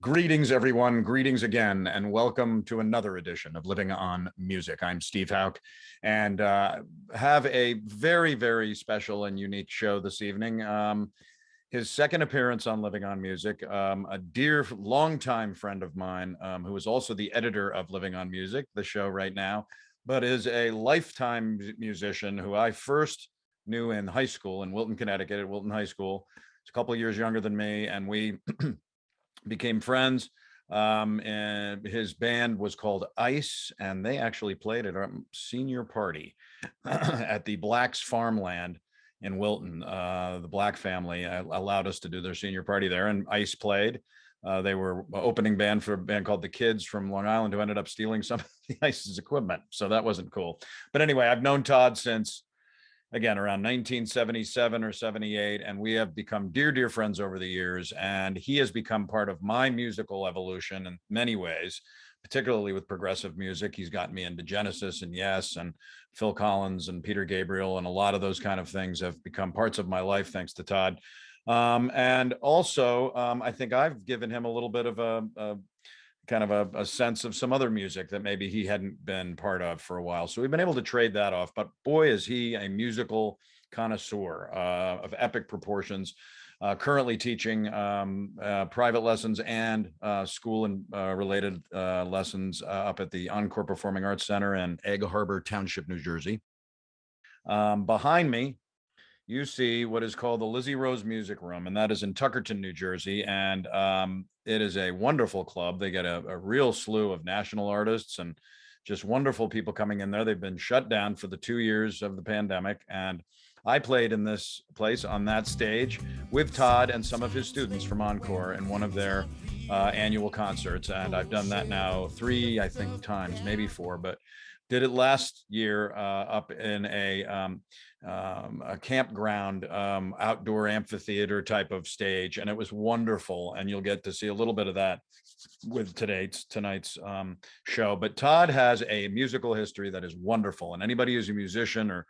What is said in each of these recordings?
Greetings, everyone. Greetings again, and welcome to another edition of Living on Music. I'm Steve Hauk, and have a very, very special and unique show this evening. His second appearance on Living on Music, a dear, longtime friend of mine, who is also the editor of Living on Music, the show right now, but is a lifetime musician who I first knew in high school in Wilton, Connecticut, at Wilton High School. He's a couple of years younger than me, and we became friends. And his band was called Ice, and they actually played at our senior party at the Black's farmland in Wilton. The Black family allowed us to do their senior party there, and Ice played. They were opening band for a band called The Kids from Long Island, who ended up stealing some of the Ice's equipment. So that wasn't cool. But anyway, I've known Todd since, again, around 1977 or 78, and we have become dear, dear friends over the years, and he has become part of my musical evolution in many ways, particularly with progressive music. He's gotten me into Genesis and Yes and Phil Collins and Peter Gabriel, and a lot of those kind of things have become parts of my life thanks to Todd. And also, I think I've given him a little bit of a kind of a sense of some other music that maybe he hadn't been part of for a while. So we've been able to trade that off. But boy, is he a musical connoisseur of epic proportions, currently teaching private lessons and school and related lessons up at the Encore Performing Arts Center in Egg Harbor Township, New Jersey. Behind me, you see what is called the Lizzie Rose Music Room, and that is in Tuckerton, New Jersey. And it is a wonderful club. They get a real slew of national artists and just wonderful people coming in there. They've been shut down for the 2 years of the pandemic. And I played in this place on that stage with Todd and some of his students from Encore in one of their annual concerts. And I've done that now 3, I think, times, maybe 4, but did it last year up in a campground, outdoor amphitheater type of stage, and it was wonderful. And you'll get to see a little bit of that with tonight's show. But Todd has a musical history that is wonderful, and anybody who's a musician or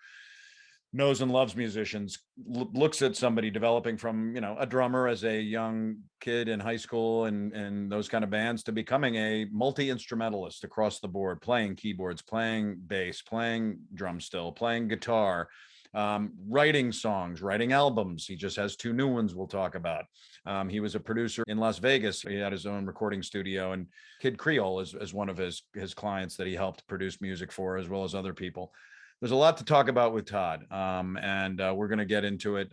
knows and loves musicians looks at somebody developing from, a drummer as a young kid in high school and those kind of bands to becoming a multi-instrumentalist across the board, playing keyboards, playing bass, playing drum still, playing guitar, writing songs, writing albums. He just has 2 new ones we'll talk about. He was a producer in Las Vegas. He had his own recording studio, and Kid Creole is one of his clients that he helped produce music for, as well as other people. There's a lot to talk about with Todd, and we're going to get into it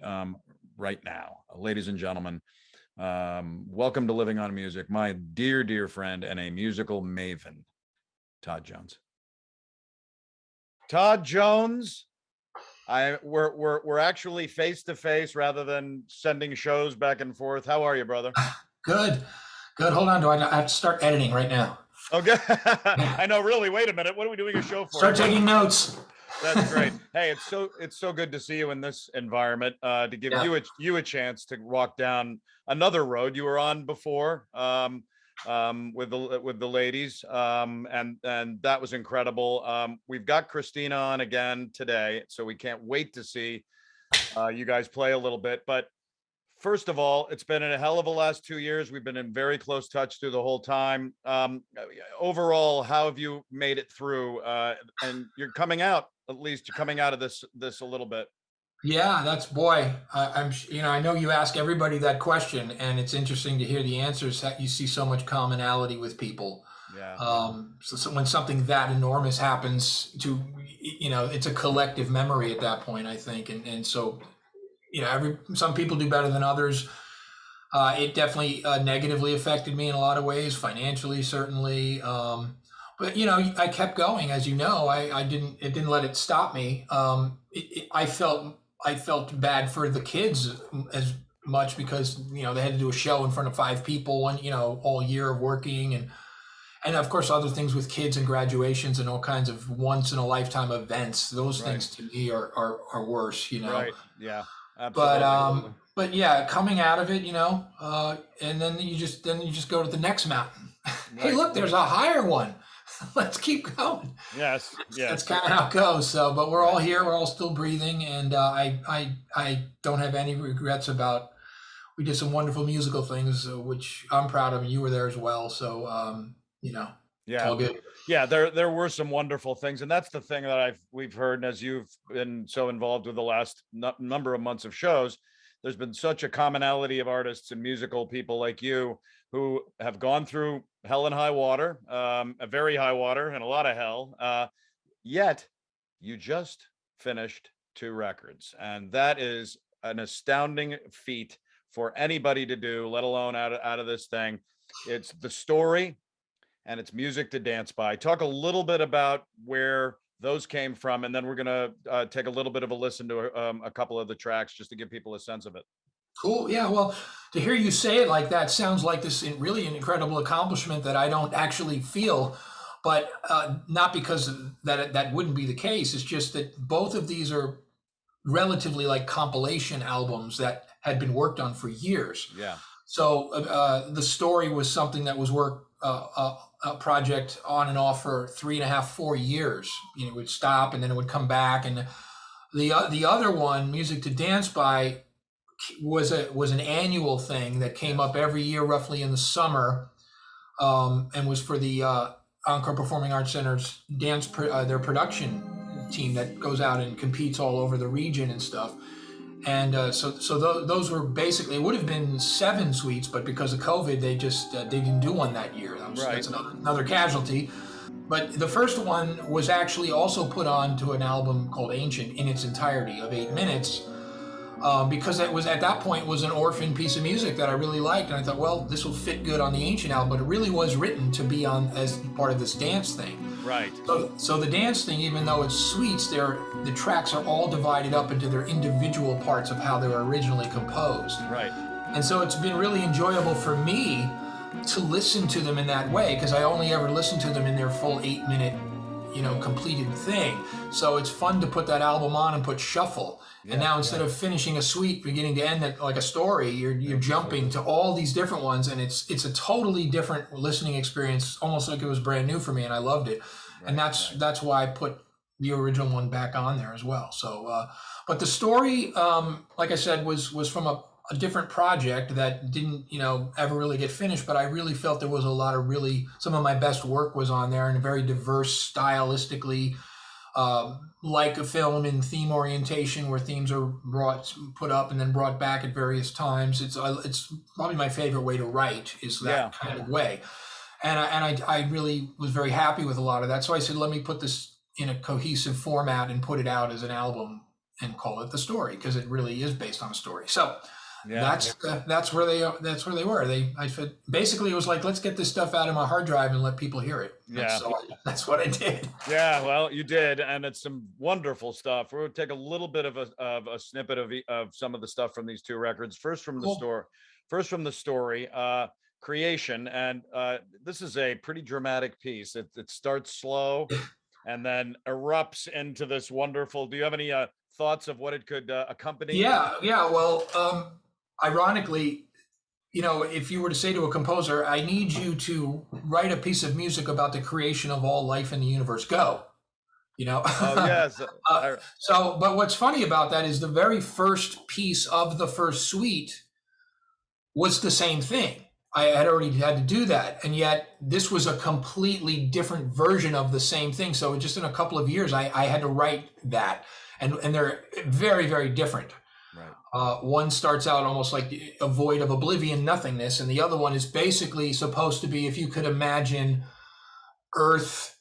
right now. Ladies and gentlemen, welcome to Living on Music, my dear, dear friend and a musical maven, Todd Jones. Todd Jones, we're actually face to face rather than sending shows back and forth. How are you, brother? Good. Hold on, I have to start editing right now. Okay. I know. Really. Wait a minute. What are we doing a show for? Start taking notes. That's great. Hey, it's so good to see you in this environment. To give you a chance to walk down another road you were on before, with the ladies, and that was incredible. We've got Christina on again today, so we can't wait to see you guys play a little bit. But first of all, it's been a hell of a last 2 years. We've been in very close touch through the whole time. Overall, how have you made it through? And you're coming out. At least you're coming out of this a little bit. Yeah, I know you ask everybody that question, and it's interesting to hear the answers. You see so much commonality with people. Yeah. So when something that enormous happens to, it's a collective memory at that point, I think. And so, some people do better than others. It definitely negatively affected me in a lot of ways, financially, certainly. But I kept going, as you know. It didn't let it stop me. I felt bad for the kids as much because they had to do a show in front of 5 people all year of working, And of course, other things with kids and graduations and all kinds of once in a lifetime events. Those Right. things to me are worse, you know. Right. Yeah. But Absolutely. but yeah, coming out of it, you know, and then you just go to the next mountain. Hey, Right. look, there's a higher one. Let's keep going. Yes. That's Yes. kind of how it goes. So, but we're all Right. here. We're all still breathing, and I don't have any regrets about. We did some wonderful musical things, which I'm proud of, and you were there as well. So, you know, it's Yeah. all good. Yeah, there were some wonderful things, and that's the thing that we've heard, and as you've been so involved with the last number of months of shows, there's been such a commonality of artists and musical people like you who have gone through hell and high water, a very high water and a lot of hell, yet you just finished 2 records, and that is an astounding feat for anybody to do, let alone out of this thing. It's the story and it's music to dance by. Talk a little bit about where those came from, and then we're going to take a little bit of a listen to a couple of the tracks just to give people a sense of it. Cool. Yeah. Well, to hear you say it like that sounds like this really an incredible accomplishment that I don't actually feel, but not because that wouldn't be the case. It's just that both of these are relatively like compilation albums that had been worked on for years. Yeah. So the story was something that was worked a project on and off for 3.5, 4 years. You know, it would stop and then it would come back. And the other one, Music to Dance By, was an annual thing that came up every year, roughly in the summer, and was for the Encore Performing Arts Center's their production team that goes out and competes all over the region and stuff. And so those were basically, it would have been 7 suites, but because of COVID, they just they didn't do one that year. That's another casualty. But the first one was actually also put on to an album called Ancient in its entirety of 8 minutes, because it was at that point was an orphan piece of music that I really liked, and I thought, well, this will fit good on the Ancient album. But it really was written to be on as part of this dance thing. Right. So the dance thing, even though it's suites, the tracks are all divided up into their individual parts of how they were originally composed. Right. And so it's been really enjoyable for me to listen to them in that way, because I only ever listened to them in their full 8-minute, you know, completed thing. So it's fun to put that album on and put shuffle. Yeah, and now instead of finishing a suite beginning to end like a story, you're jumping to all these different ones, and it's a totally different listening experience, almost like it was brand new for me, and I loved it. Right, and that's why I put the original one back on there as well. So, but the story, like I said, was from a different project that didn't, you know, ever really get finished, but I really felt there was a lot of some of my best work was on there, and very diverse stylistically, like a film in theme orientation, where themes are put up and then brought back at various times. It's probably my favorite way to write, is that kind of way. And I really was very happy with a lot of that. So I said, let me put this in a cohesive format and put it out as an album and call it The Story, because it really is based on a story. So that's where they were. I said, basically, it was like, let's get this stuff out of my hard drive and let people hear it. That's what I did. Yeah, well, you did, and it's some wonderful stuff. We'll take a little bit of a snippet of some of the stuff from these 2 records. First from the story, Creation, and this is a pretty dramatic piece. It starts slow and then erupts into this wonderful. Do you have any thoughts of what it could accompany? Yeah. Well, ironically, you know, if you were to say to a composer, I need you to write a piece of music about the creation of all life in the universe, go, you know? Oh, yes. But what's funny about that is the very first piece of the first suite was the same thing. I had already had to do that. And yet this was a completely different version of the same thing. So just in a couple of years, I had to write that. And they're very, very different. Right. One starts out almost like a void of oblivion, nothingness, and the other one is basically supposed to be, if you could imagine Earth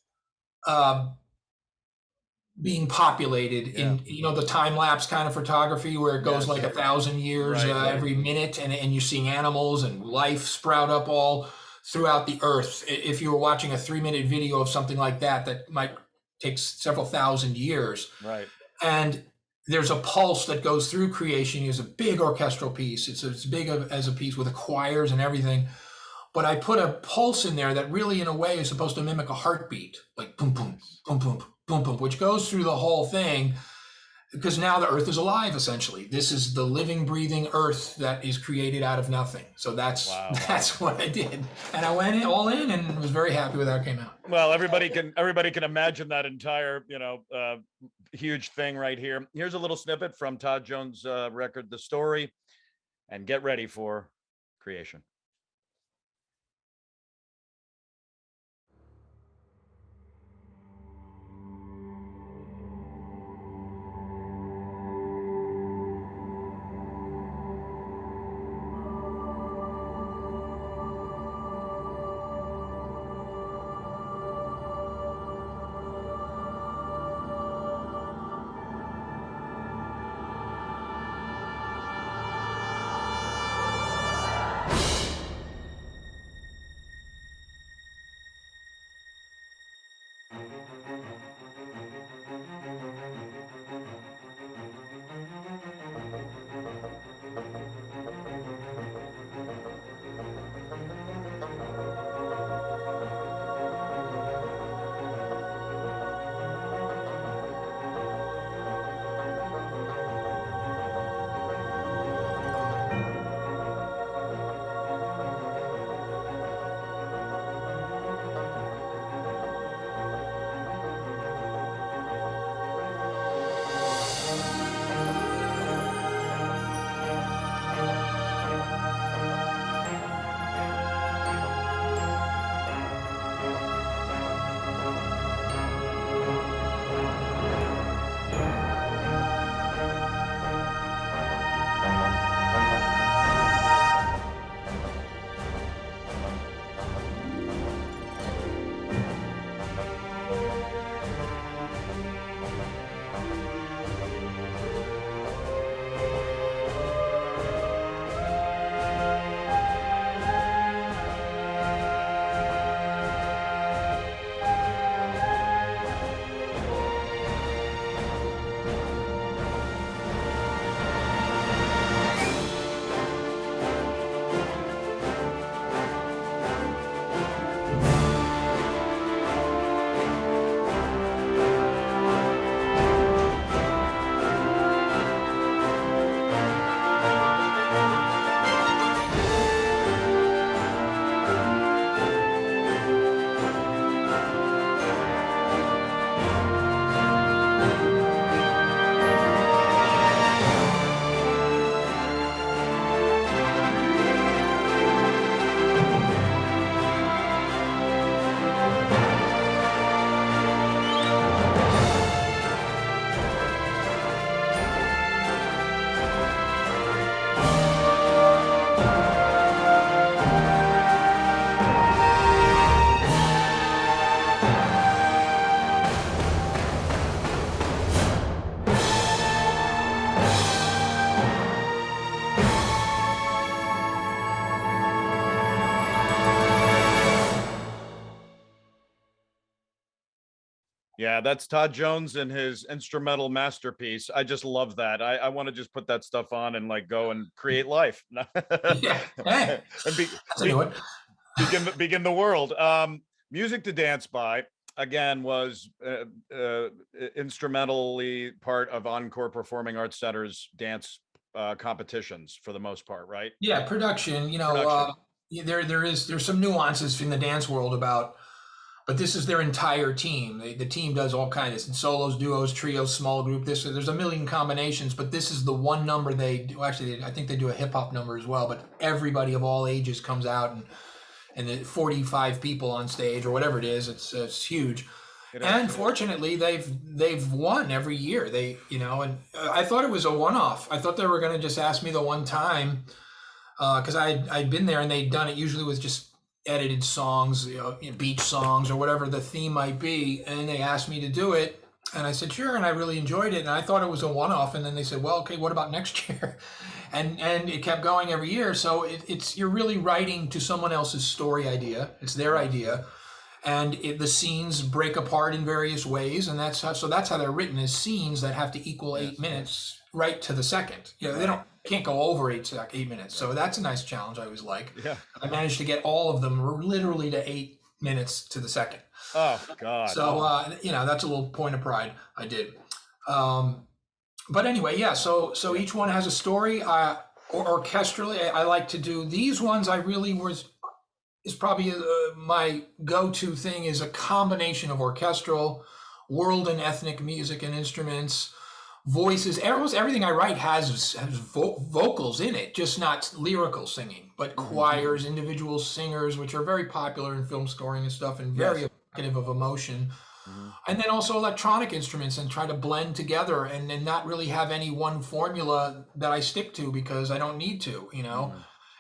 being populated in, you know, the time-lapse kind of photography where it goes 1,000 years every minute, and you're seeing animals and life sprout up all throughout the Earth. If you were watching a 3-minute video of something like that might take several thousand years. Right. And there's a pulse that goes through creation. It's a big orchestral piece. It's as big as a piece with the choirs and everything. but I put a pulse in there that really, in a way, is supposed to mimic a heartbeat, like boom, boom, boom, boom, boom, boom, which goes through the whole thing. Because now the earth is alive, essentially. This is the living, breathing earth that is created out of nothing. So that's what I did. And I went all in and was very happy with how it came out. Well, everybody can imagine that entire, huge thing right here. Here's a little snippet from Todd Jones' record, The Story, and get ready for Creation. Yeah, that's Todd Jones and his instrumental masterpiece. I just love that. I want to just put that stuff on and like go and create life. Yeah. Hey, and begin the world. Music to Dance By, again, was instrumentally part of Encore Performing Arts Center's dance competitions for the most part, right? Yeah, production. There's some nuances in the dance world about, but this is their entire team. The team does all kinds of solos, duos, trios, small group. There's a million combinations, but this is the one number they do. Actually, I think they do a hip hop number as well. But everybody of all ages comes out, and the 45 people on stage or whatever it is. It's huge. And fortunately, they've won every year. And I thought it was a one-off. I thought they were going to just ask me the one time because I'd been there and they'd done it usually with just edited songs, beach songs or whatever the theme might be. And they asked me to do it. And I said, sure. And I really enjoyed it. And I thought it was a one-off. And then they said, well, okay, what about next year? And it kept going every year. So you're really writing to someone else's story idea. It's their idea. and the scenes break apart in various ways, and that's how they're written, as scenes that have to equal 8 minutes right to the second. You know, they can't go over 8 minutes. So that's a nice challenge. I always like. Yeah. I managed to get all of them literally to 8 minutes to the second. Oh God. So you know, that's a little point of pride I did. But anyway, yeah. So each one has a story. Orchestrally, I like to do these ones. I really is probably my go-to thing is a combination of orchestral, world and ethnic music and instruments, voices. Almost everything I write has vocals in it, just not lyrical singing, but choirs, individual singers, which are very popular in film scoring and stuff, and very evocative of emotion. And then also electronic instruments, and try to blend together and not really have any one formula that I stick to, because I don't need to, you know.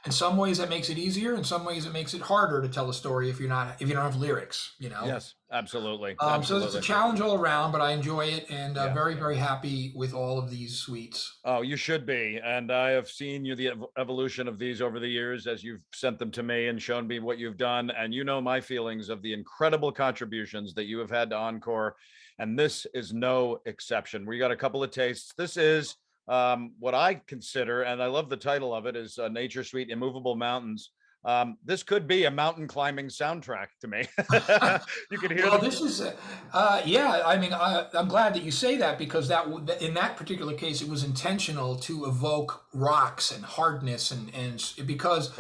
In some ways that makes it easier. In some ways it makes it harder to tell a story if you don't have lyrics, you know? Yes, absolutely. So it's a challenge all around, but I enjoy it, and very, very happy with all of these suites. Oh, you should be. And I have seen the evolution of these over the years as you've sent them to me and shown me what you've done. And you know my feelings of the incredible contributions that you have had to Encore. And this is no exception. We got a couple of tastes. This is what I consider, and I love the title of it, is Nature Suite, Immovable Mountains. This could be a mountain climbing soundtrack to me. You can hear. Well, this is, yeah. I mean, I'm glad that you say that, because in that particular case, it was intentional to evoke rocks and hardness, and because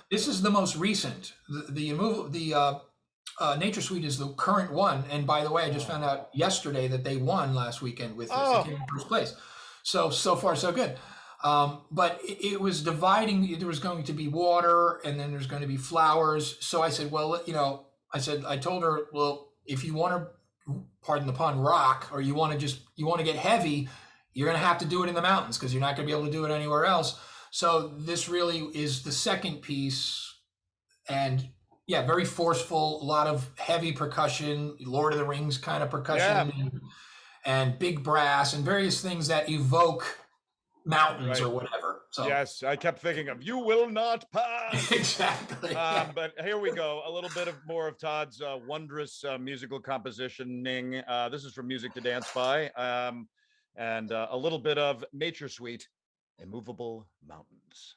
this is the most recent. The Nature Suite is the current one, and by the way, I just found out yesterday that they won last weekend with this. They came in first place. So far, so good. But it was dividing. There was going to be water, and then there's going to be flowers. So I said, well, you know, I told her, well, if you want to, pardon the pun, rock, or you want to get heavy, you're going to have to do it in the mountains, because you're not going to be able to do it anywhere else. So this really is the second piece, and yeah, very forceful, a lot of heavy percussion, Lord of the Rings kind of percussion, and big brass, and various things that evoke mountains or whatever. So yes, I kept thinking of "You Will Not Pass." Exactly. But here we go, a little bit more of Todd's wondrous musical compositioning. This is from Music to Dance By, and a little bit of Nature Suite, Immovable Mountains.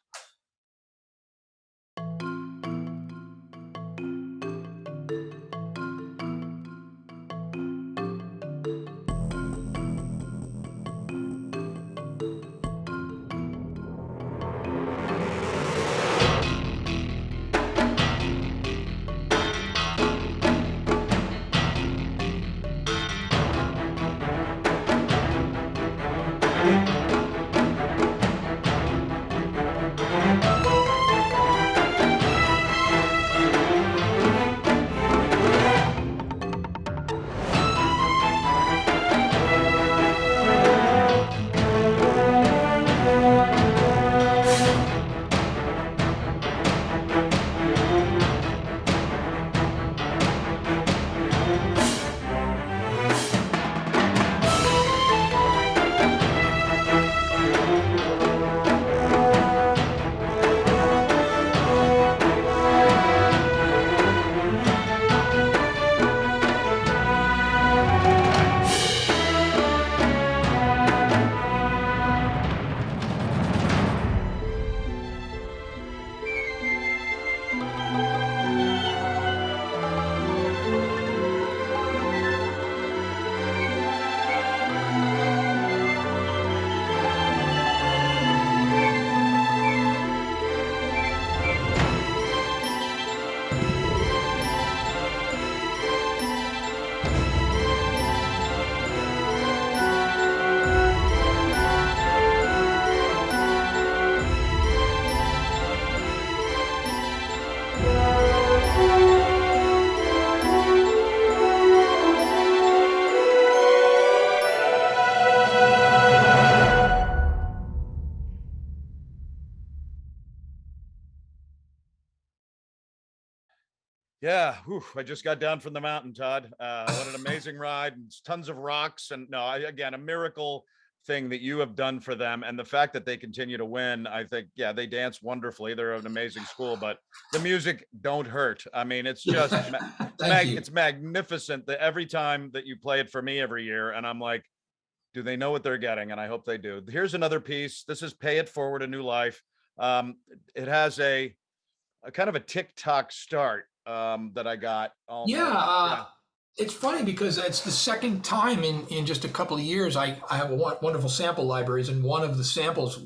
Yeah, whew, I just got down from the mountain, Todd. What an amazing ride, and tons of rocks. And no, again, a miracle thing that you have done for them, and the fact that they continue to win. I think, yeah, they dance wonderfully. They're an amazing school, but the music don't hurt. I mean, it's just Thank you. it's magnificent that every time that you play it for me every year, and I'm like, do they know what they're getting? And I hope they do. Here's another piece. This is Pay It Forward, A New Life. It has a kind of a TikTok start that I got Yeah, almost. Yeah. it's funny because it's the second time in just a couple of years I have a wonderful sample libraries, and one of the samples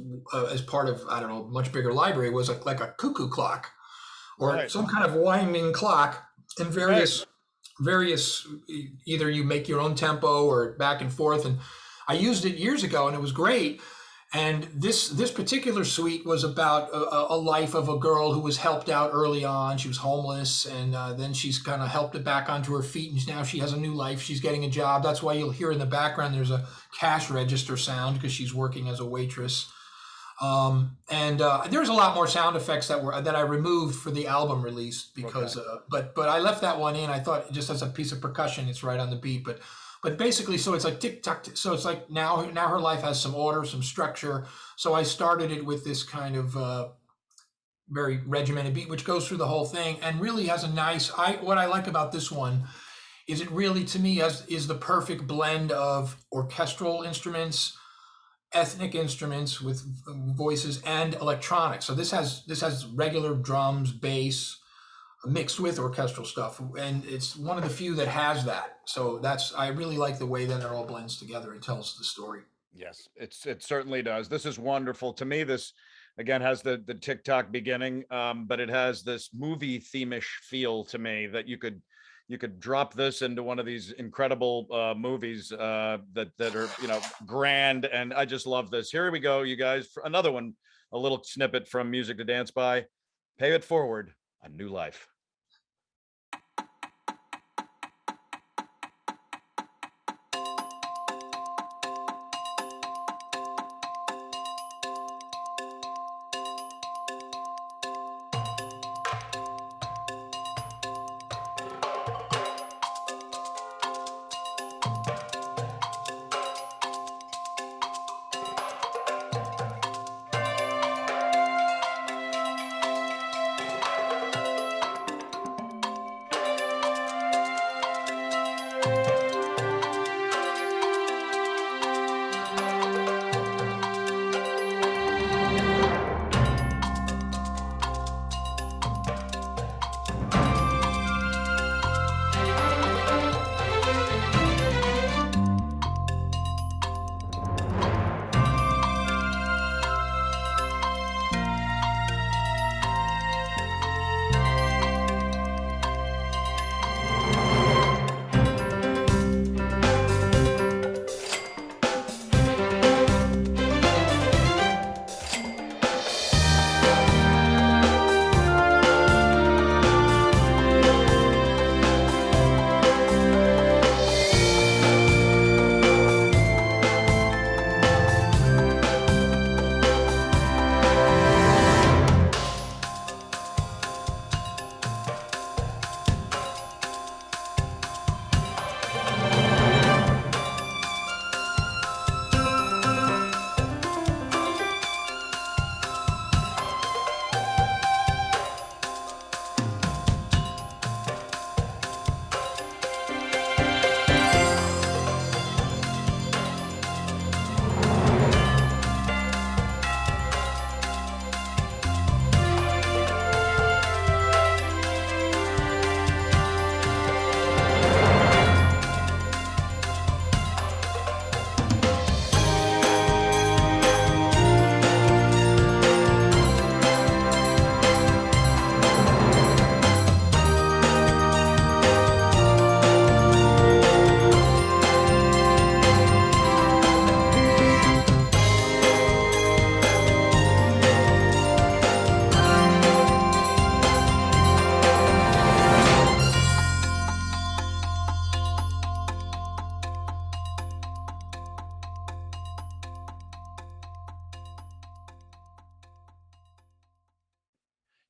as part of, I don't know, much bigger library was like a cuckoo clock or Right. some kind of winding clock, and Right. various either you make your own tempo or back and forth. And I used it years ago and it was great. And this particular suite was about a life of a girl who was helped out early on. She was homeless, and then she's kind of helped it back onto her feet, and now she has a new life. She's getting a job. That's why you'll hear in the background there's a cash register sound, because she's working as a waitress. And there's a lot more sound effects that I removed for the album release because, but I left that one in. I thought just as a piece of percussion, it's right on the beat. But basically, so it's like tick tock. So it's like now her life has some order, some structure. So I started it with this kind of very regimented beat, which goes through the whole thing and really has a nice. What I like about this one is it really, to me, is the perfect blend of orchestral instruments, ethnic instruments with voices, and electronics. So this has regular drums, bass, mixed with orchestral stuff, and it's one of the few that has that. So I really like the way that it all blends together and tells the story. Yes, it certainly does. This is wonderful. To me, this again has the TikTok beginning, but it has this movie themish feel to me that you could drop this into one of these incredible movies that are, you know, grand. And I just love this. Here we go, you guys, for another one, a little snippet from Music to Dance By. Pay It Forward, A New Life.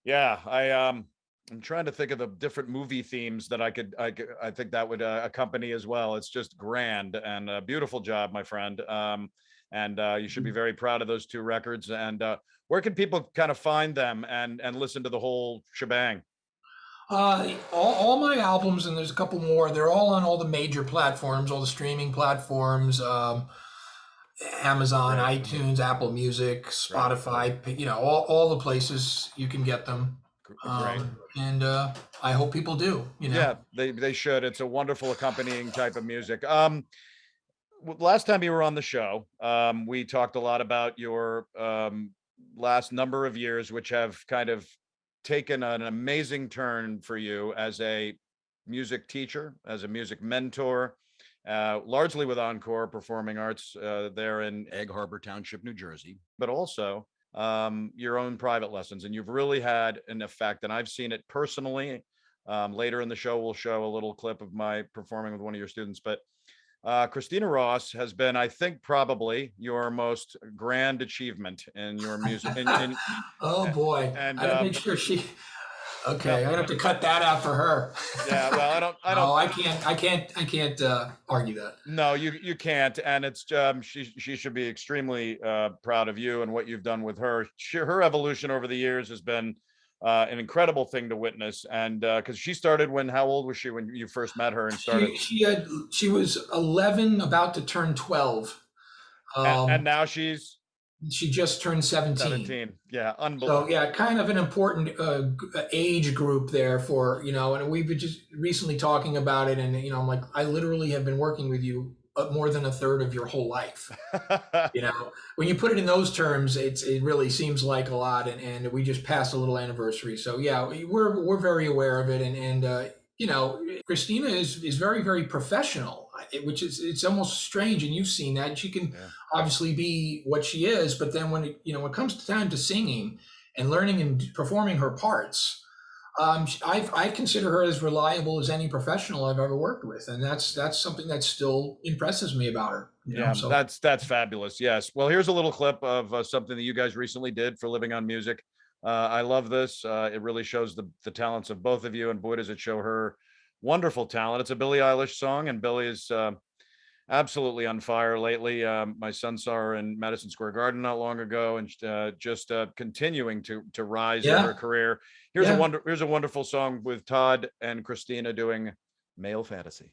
Yeah, I'm trying to think of the different movie themes that I think that would accompany as well. It's just grand and a beautiful job, my friend. and you should be very proud of those 2 records. And where can people kind of find them and listen to the whole shebang? All my albums, and there's a couple more. They're all on all the major platforms, all the streaming platforms. Amazon, Great. iTunes, Apple Music, Spotify, all the places you can get them. Great. And I hope people do, Yeah, they should. It's a wonderful accompanying type of music. Last time you were on the show, we talked a lot about your last number of years, which have kind of taken an amazing turn for you as a music teacher, as a music mentor, largely with Encore Performing Arts there in Egg Harbor Township, New Jersey, but also your own private lessons. And you've really had an effect. And I've seen it personally. Later in the show, we'll show a little clip of my performing with one of your students. But Christina Ross has been, I think, probably your most grand achievement in your music. Oh boy! And I gotta make sure she. Okay, I have to cut that out for her. Yeah, well, I don't. No, I can't argue that. No, you can't, and it's she should be extremely proud of you and what you've done with her. Her evolution over the years has been an incredible thing to witness, and because she started when, how old was she when you first met her and started? She was 11, about to turn 12, and now she just turned 17. 17. Yeah, unbelievable. So yeah, kind of an important age group there for, and we've been just recently talking about it, and I'm like, I literally have been working with you more than a third of your whole life. When you put it in those terms, it really seems like a lot, and we just passed a little anniversary. So yeah, we're very aware of it, and Christina is very, very professional, which is, it's almost strange, and you've seen that. She can obviously be what she is, but then when it comes to time to singing and learning and performing her parts, I consider her as reliable as any professional I've ever worked with, and that's something that still impresses me about her. So. That's fabulous. Yes. Well, here's a little clip of something that you guys recently did for Living on Music. I love this. It really shows the talents of both of you, and boy, does it show her wonderful talent. It's a Billie Eilish song, and Billie is absolutely on fire lately. My son saw her in Madison Square Garden not long ago, and just continuing to rise in her career. Here's a wonderful song with Todd and Christina doing Male Fantasy.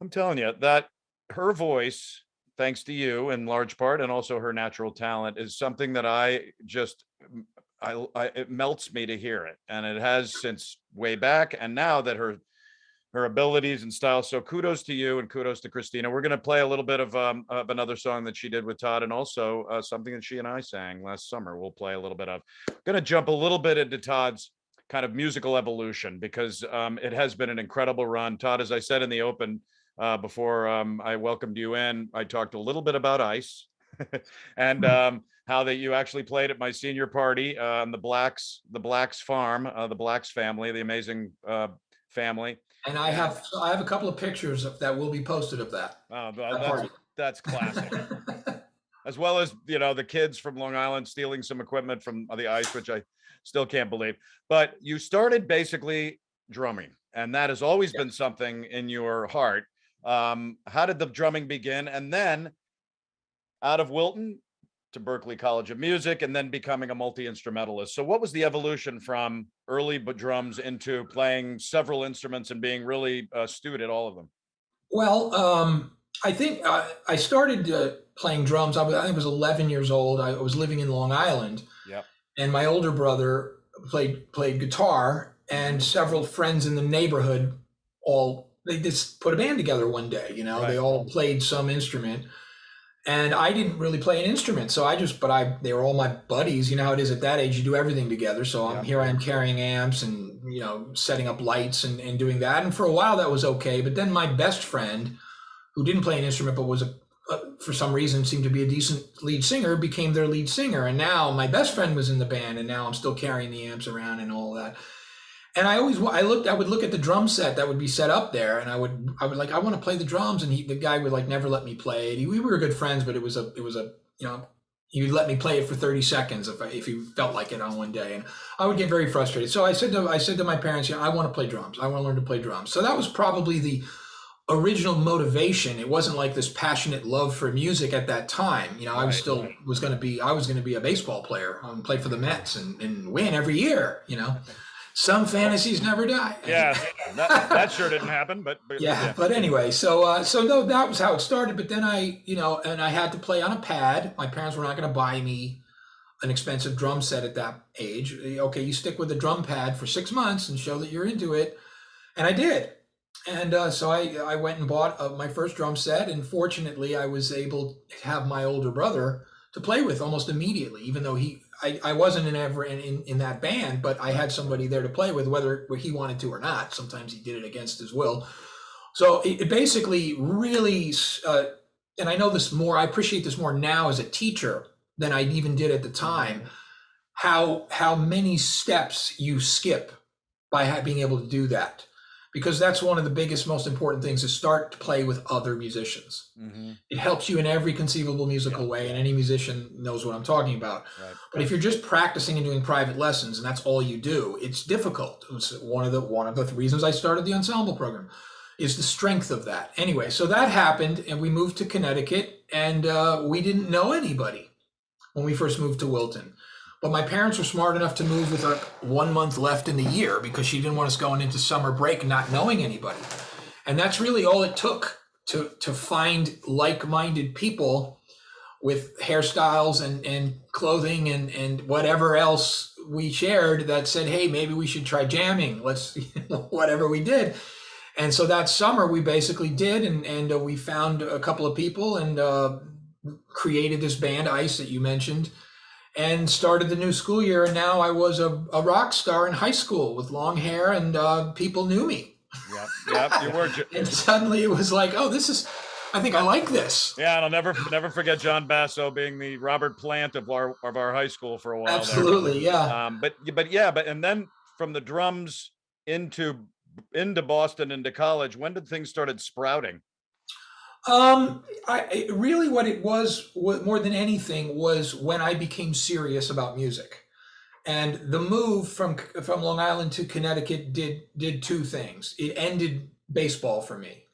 I'm telling you that her voice, thanks to you in large part, and also her natural talent, is something that I just it melts me to hear it, and it has since way back. And now that her abilities and style, so kudos to you and kudos to Christina. We're going to play a little bit of another song that she did with Todd, and also something that she and I sang last summer. We'll play a little bit of. Going to jump a little bit into Todd's kind of musical evolution because it has been an incredible run. Todd, as I said in the open, before I welcomed you in, I talked a little bit about ice and how that you actually played at my senior party on the Blacks farm, the Blacks family, the amazing family. And I have a couple of pictures that will be posted of that. That's classic. As well as, the kids from Long Island stealing some equipment from the ice, which I still can't believe. But you started basically drumming, and that has always been something in your heart. How did the drumming begin? And then out of Wilton to Berklee College of Music, and then becoming a multi-instrumentalist. So what was the evolution from early drums into playing several instruments and being really astute at all of them? Well, I think I started playing drums. I think I was 11 years old. I was living in Long Island. Yep. And my older brother played guitar, and several friends in the neighborhood they just put a band together one day. Right. They all played some instrument, and I didn't really play an instrument. So they were all my buddies. You know how it is at that age, you do everything together. So here I am carrying amps and, setting up lights and doing that. And for a while that was okay. But then my best friend, who didn't play an instrument, but was for some reason seemed to be a decent lead singer, became their lead singer. And now my best friend was in the band, and now I'm still carrying the amps around and all that. And I would look at the drum set that would be set up there, and I would like, I want to play the drums, and the guy would like never let me play it. We were good friends, but it was a he would let me play it for 30 seconds if he felt like it on one day, and I would get very frustrated. So I said to my parents, I want to play drums. I want to learn to play drums. So that was probably the original motivation. It wasn't like this passionate love for music at that time. I was still was going to be a baseball player and play for the Mets and win every year. Some fantasies never die. Yeah, that sure didn't happen, but yeah. But anyway, so no, that was how it started. But then I had to play on a pad. My parents were not going to buy me an expensive drum set at that age. Okay, you stick with the drum pad for 6 months and show that you're into it, and I did. And so I went and bought my first drum set, and fortunately, I was able to have my older brother to play with almost immediately, even though I wasn't in that band, but I had somebody there to play with, whether he wanted to or not. Sometimes he did it against his will. So it basically really, and I know this more, I appreciate this more now as a teacher than I even did at the time, how many steps you skip by being able to do that. Because that's one of the biggest, most important things, is start to play with other musicians. Mm-hmm. It helps you in every conceivable musical way, and any musician knows what I'm talking about. Right. But if you're just practicing and doing private lessons and that's all you do, it's difficult. It's one of the reasons I started the ensemble program, is the strength of that. Anyway, so that happened, and we moved to Connecticut, and we didn't know anybody when we first moved to Wilton. But my parents were smart enough to move with 1 month left in the year, because she didn't want us going into summer break not knowing anybody. And that's really all it took to find like-minded people with hairstyles and clothing and whatever else we shared that said, hey, maybe we should try jamming. Let's, whatever we did. And so that summer we basically did, and we found a couple of people and created this band, Ice, that you mentioned, and started the new school year. And now I was a rock star in high school with long hair, and people knew me. Yeah, you were. And suddenly it was like, oh, I think I like this. Yeah, and I'll never forget John Basso being the Robert Plant of our high school for a while. Absolutely, there. Yeah. But and then from the drums into Boston, into college, when did things started sprouting? Really what it was more than anything was when I became serious about music. And the move from Long Island to Connecticut did two things. It ended baseball for me.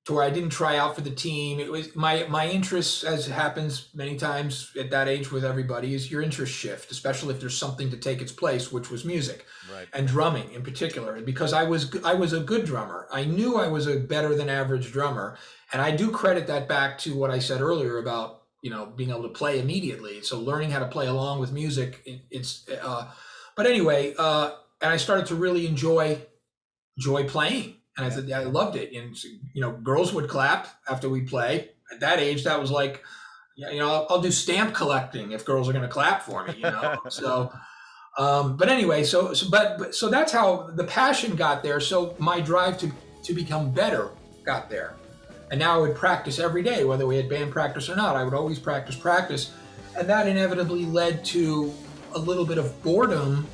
to where I didn't try out for the team. It was my interests, as happens many times at that age with everybody, is your interest shift, especially if there's something to take its place, which was music, Right. and drumming in particular. And because I was a good drummer, I knew I was a better than average drummer, and I do credit that back to what I said earlier about being able to play immediately. So learning how to play along with music, but anyway, and I started to really enjoy playing. And I said, I loved it. And, girls would clap after we play. At that age, that was like, I'll do stamp collecting if girls are going to clap for me, So, but anyway, so that's how the passion got there. So my drive to become better got there. And now I would practice every day, whether we had band practice or not. I would always practice. And that inevitably led to a little bit of boredom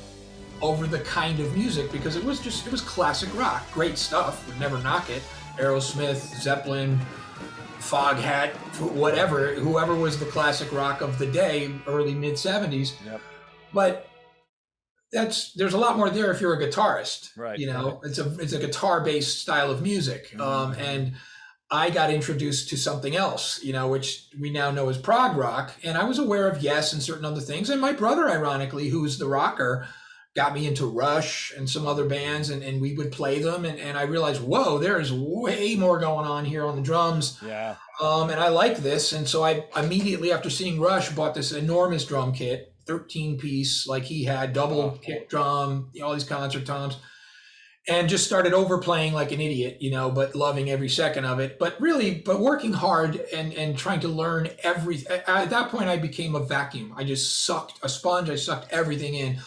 over the kind of music, because it was classic rock, great stuff, would never knock it. Aerosmith, Zeppelin, Foghat, whoever was the classic rock of the day, early mid 70s. Yep. But there's a lot more there if you're a guitarist. Right. It's a guitar based style of music. And I got introduced to something else, which we now know as prog rock. And I was aware of Yes and certain other things. And my brother, ironically, who's the rocker, got me into Rush and some other bands, and we would play them. And I realized, whoa, there is way more going on here on the drums. Yeah. And I like this. And so I immediately, after seeing Rush, bought this enormous drum kit, 13-piece, like he had, double kick drum, all these concert toms, and just started overplaying like an idiot, but loving every second of it. But working hard and trying to learn everything. At that point, I became a vacuum. I just sucked, a sponge. I sucked everything in.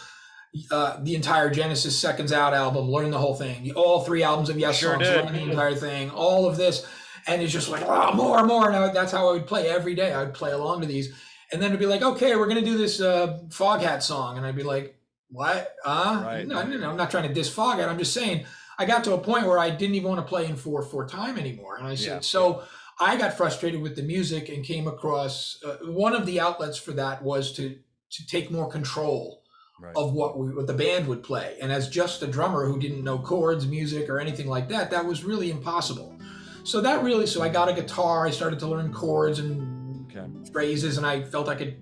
The entire Genesis Seconds Out album, learn the whole thing. All 3 albums of Yes songs, learn the entire thing, all of this. And it's just like, more. And that's how I would play every day. I would play along to these. And then it'd be like, okay, we're going to do this Foghat song. And I'd be like, what? Right. No, I'm not trying to diss Foghat. I'm just saying, I got to a point where I didn't even want to play in 4/4 time anymore. And I said, so I got frustrated with the music and came across, one of the outlets for that was to take more control of what the band would play. And as just a drummer who didn't know chords, music, or anything like that, that was really impossible. So I got a guitar, I started to learn chords and phrases, and I felt I could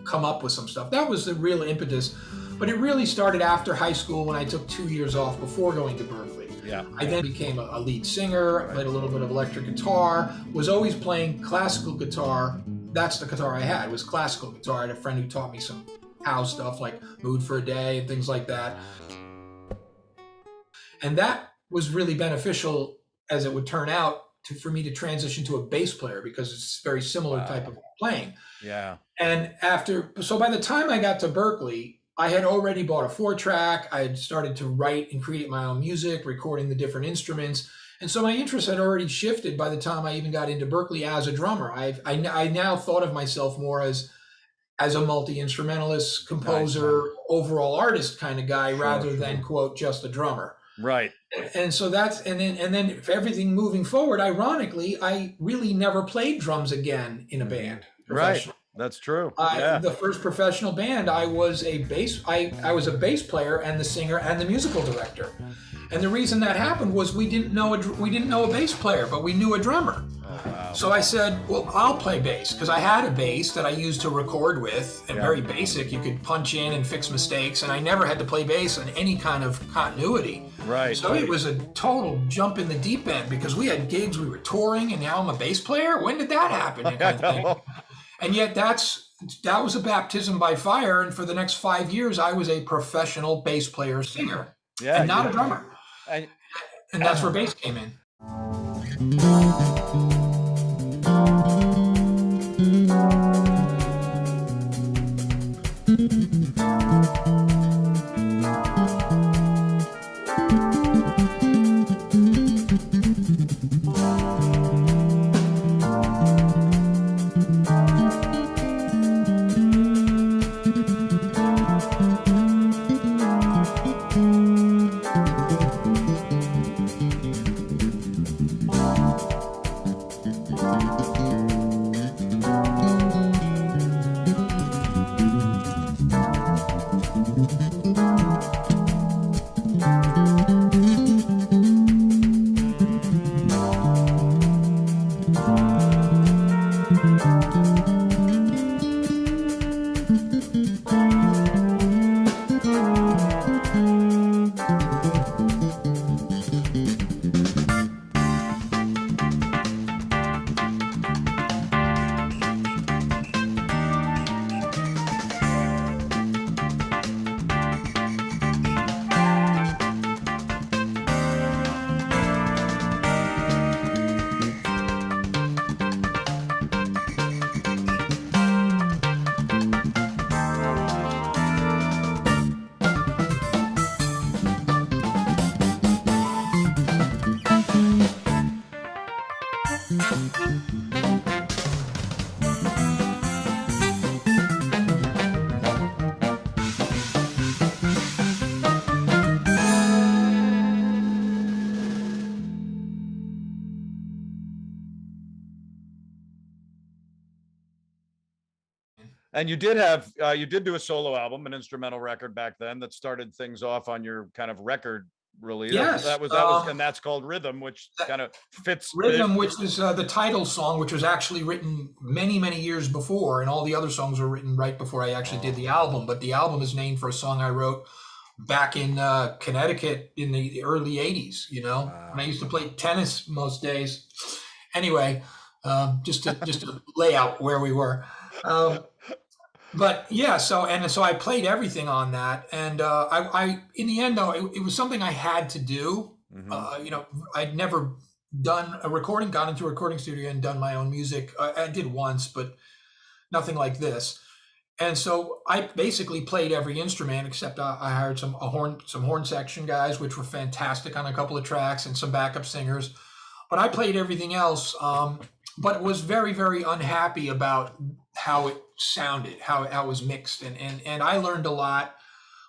come up with some stuff. That was the real impetus. But it really started after high school, when I took 2 years off before going to Berkeley. Yeah. I then became a lead singer, played a little bit of electric guitar, was always playing classical guitar. That's the guitar I had, was classical guitar. I had a friend who taught me some house stuff like Mood for a Day and things like that. And that was really beneficial, as it would turn out, for me to transition to a bass player, because it's a very similar type of playing. Yeah. And so by the time I got to Berkeley, I had already bought a 4-track. I had started to write and create my own music, recording the different instruments. And so my interest had already shifted by the time I even got into Berkeley as a drummer. I now thought of myself more as a multi-instrumentalist, composer, overall artist kind of guy, rather than, quote, just a drummer. Right. And so and then for everything moving forward, ironically, I really never played drums again in a band. Right. That's true. The first professional band, I was a bass player and the singer and the musical director. And the reason that happened was we didn't know a bass player, but we knew a drummer. Oh, wow. So I said, well, I'll play bass, because I had a bass that I used to record with, and very basic. You could punch in and fix mistakes, and I never had to play bass in any kind of continuity. Right. So it was a total jump in the deep end, because we had gigs, we were touring, and now I'm a bass player? When did that happen? Kind of thing. And yet that was a baptism by fire, and for the next 5 years, I was a professional bass player singer, and not a drummer. And that's where bass came in. And you did do a solo album, an instrumental record back then that started things off on your kind of record release. Yes, that was, and that's called Rhythm, which kind of fits. Rhythm, which is the title song, which was actually written many, many years before, and all the other songs were written right before I actually did the album. But the album is named for a song I wrote back in Connecticut in the early 80s, when I used to play tennis most days. Anyway, just to lay out where we were. But yeah, so I played everything on that, and I in the end though it was something I had to do. I'd never done got into a recording studio and done my own music. I did once, but nothing like this. And so I basically played every instrument except I hired some horn section guys, which were fantastic on a couple of tracks, and some backup singers. But I played everything else, but was very, very unhappy about how it sounded, how it was mixed. And I learned a lot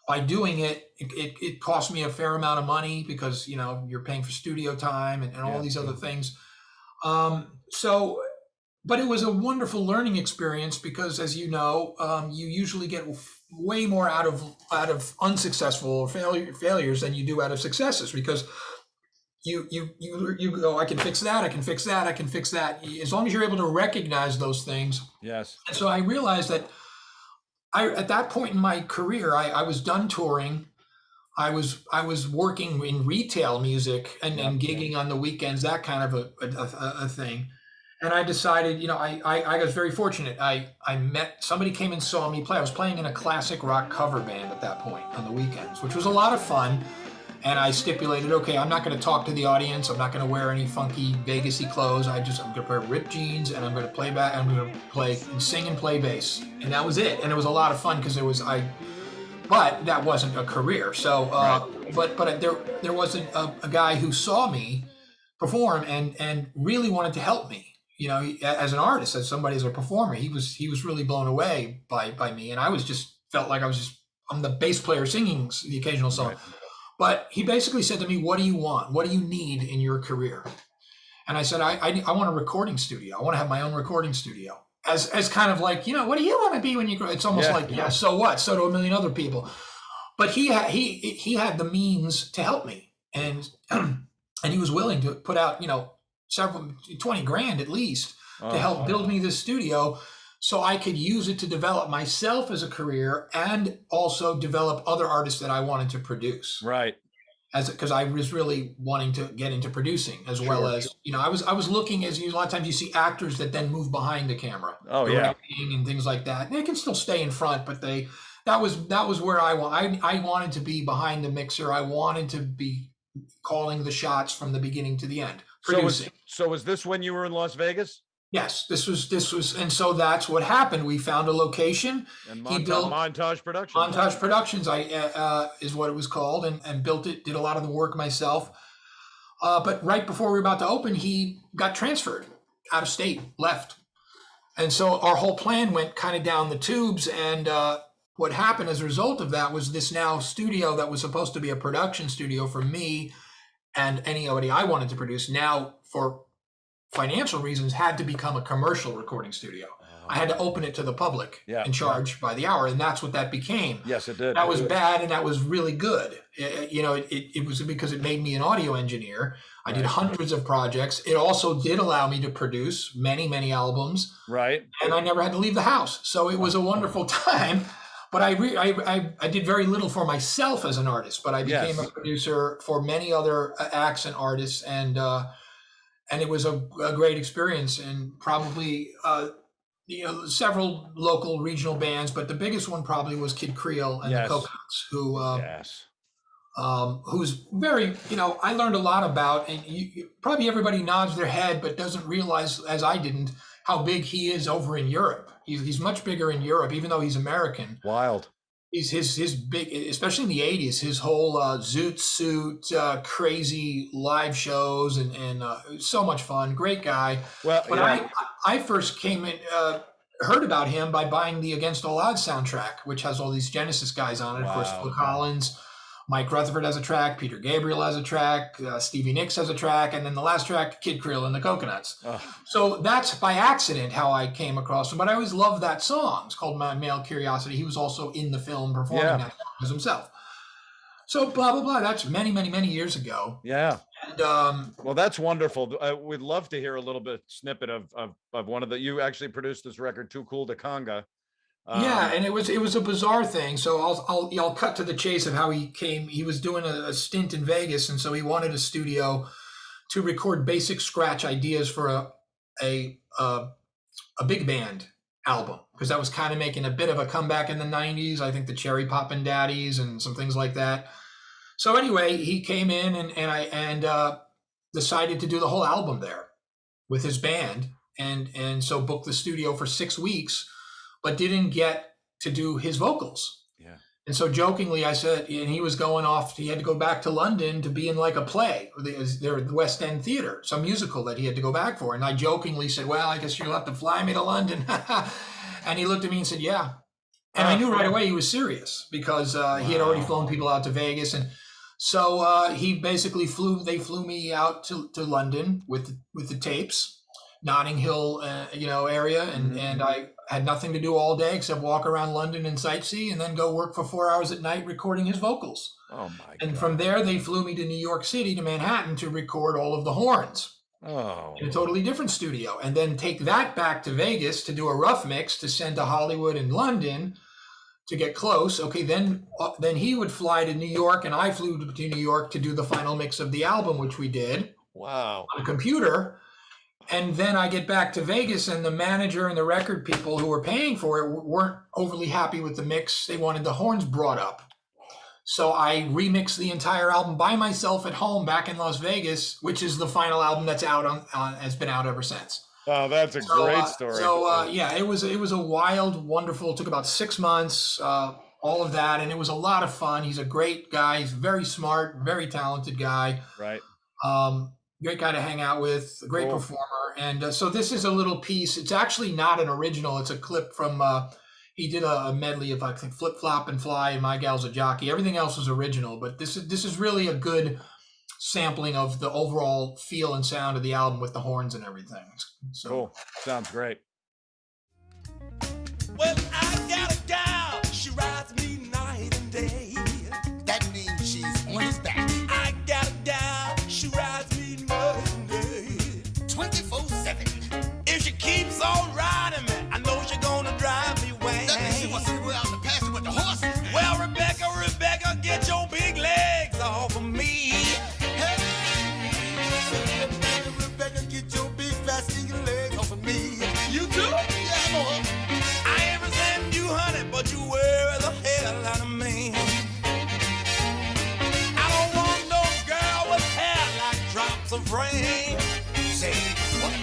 by doing it. It cost me a fair amount of money because, you're paying for studio time and all these other things. But it was a wonderful learning experience because, as you know, you usually get way more out of unsuccessful failures than you do out of successes, because you go, I can fix that, I can fix that, I can fix that. As long as you're able to recognize those things. Yes. And so I realized that at that point in my career, I was done touring. I was working in retail music and gigging on the weekends, that kind of a thing. And I decided, I was very fortunate. I met, somebody came and saw me play. I was playing in a classic rock cover band at that point on the weekends, which was a lot of fun. And I stipulated, okay, I'm not going to talk to the audience. I'm not going to wear any funky Vegas-y clothes. I'm going to wear ripped jeans, and I'm going to play back. I'm going to play and sing and play bass. And that was it. And it was a lot of fun because but that wasn't a career. So, but there wasn't a guy who saw me perform and really wanted to help me. As an artist, as a performer, he was really blown away by me. And I felt like I'm the bass player singing the occasional song. Right. But he basically said to me, what do you want? What do you need in your career? And I said, I want a recording studio. I want to have my own recording studio. As kind of like, what do you want to be when you grow? It's almost so what? So do a million other people. But he had the means to help me. And he was willing to put out, several 20 grand at least to help build me this studio, so I could use it to develop myself as a career and also develop other artists that I wanted to produce. Right. Because I was really wanting to get into producing as well as, I was looking, as a lot of times you see actors that then move behind the camera. Oh yeah. And things like that. They can still stay in front, but that was where I wanted to be behind the mixer. I wanted to be calling the shots from the beginning to the end. Producing. So was this when you were in Las Vegas? Yes, this was, and so that's what happened. We found a location. And he built Montage Productions. Montage Productions, is what it was called, and built it. Did a lot of the work myself. But right before we were about to open, he got transferred out of state, left, and so our whole plan went kind of down the tubes. And what happened as a result of that was this now studio that was supposed to be a production studio for me and anybody I wanted to produce, now for financial reasons had to become a commercial recording studio. I had to open it to the public and charge by the hour, and that's what that became. Yes, it did. That was bad, and that was really good. It was because it made me an audio engineer. I did hundreds of projects. It also did allow me to produce many, many albums. Right. And I never had to leave the house. So it was a wonderful time. But I did very little for myself as an artist, but I became a producer for many other acts and artists, and it was a great experience, and probably several local regional bands, but the biggest one probably was Kid Creole and the Coconuts, who's very, I learned a lot about, and probably everybody nods their head but doesn't realize, as I didn't, how big he is over in Europe. He's much bigger in Europe, even though he's American. Wild. He's his big, especially in the 80s, his whole Zoot Suit, crazy live shows and so much fun. Great guy. Well, but I first heard about him by buying the Against All Odds soundtrack, which has all these Genesis guys on it. Of course, Phil Collins, Mike Rutherford has a track, Peter Gabriel has a track, Stevie Nicks has a track, and then the last track, Kid Creole and the Coconuts. Oh. So that's by accident how I came across him, but I always loved that song. It's called My Male Curiosity. He was also in the film performing that song as himself. So blah, blah, blah. That's many, many, many years ago. Yeah. And, well, that's wonderful. We'd love to hear a little bit snippet of one of the, you actually produced this record, Too Cool to Conga. Yeah, and it was a bizarre thing. So I'll cut to the chase of how he came. He was doing a stint in Vegas, and so he wanted a studio to record basic scratch ideas for a big band album, because that was kind of making a bit of a comeback in the 90s. I think the Cherry Poppin' Daddies and some things like that. So anyway, he came in and decided to do the whole album there with his band, and so booked the studio for 6 weeks, but didn't get to do his vocals. Yeah. And so jokingly I said, and he was going off, he had to go back to London to be in like a play, there at the West End Theatre, some musical that he had to go back for. And I jokingly said, well, I guess you'll have to fly me to London. And he looked at me and said, yeah. And I knew right away he was serious, because he had already flown people out to Vegas. And so he basically they flew me out to London with the tapes, Notting Hill, area. And I had nothing to do all day except walk around London and sightsee, and then go work for 4 hours at night recording his vocals. Oh my God. And from there, they flew me to New York City, to Manhattan, to record all of the horns. Oh. In a totally different studio, and then take that back to Vegas to do a rough mix to send to Hollywood and London to get close. Okay, then he would fly to New York, and I flew to New York to do the final mix of the album, which we did. Wow. On a computer. And then I get back to Vegas, and the manager and the record people who were paying for it weren't overly happy with the mix. They wanted the horns brought up. So I remixed the entire album by myself at home back in Las Vegas, which is the final album that's out has been out ever since. Oh, that's a great story. Yeah, it was a wild, wonderful, it took about 6 months, all of that. And it was a lot of fun. He's a great guy. He's very smart, very talented guy. Right. Great guy to hang out with, a great performer. And so this is a little piece. It's actually not an original. It's a clip from, he did a medley of, I think, Flip, Flop, and Fly, and My Gal's a Jockey. Everything else was original, but this is really a good sampling of the overall feel and sound of the album with the horns and everything. So. Cool. Sounds great. Well, I got a gal. She rides me night and day. That means she's on his back. I got a gal. She rides me night and day. 24/7. If she keeps on riding me, I know she's gonna drive me away. That means she wants to go out in the pasture with the horses. Well, Rebecca, get your big legs off of me. Hey, Rebecca, get your big fat stinking legs off of me. You too? Yeah, boy. I ain't resenting you, honey, but you wear the hell out of me. I don't want no girl with hair like drops of rain. Say what?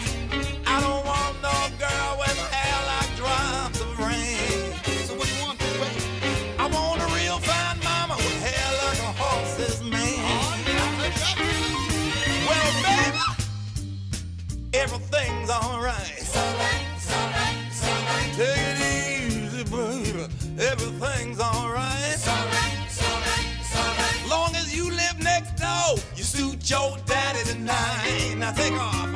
I don't want no girl with hair like drops of rain. So what you want, baby? I want a real fine mama with hair like a horse's mane. Well, baby, everything's alright. It's alright, it's alright, it's alright. Take it easy, baby. Everything's alright. It's alright, it's alright, it's alright. Long as you live next door, you suit your daddy tonight. Now take off.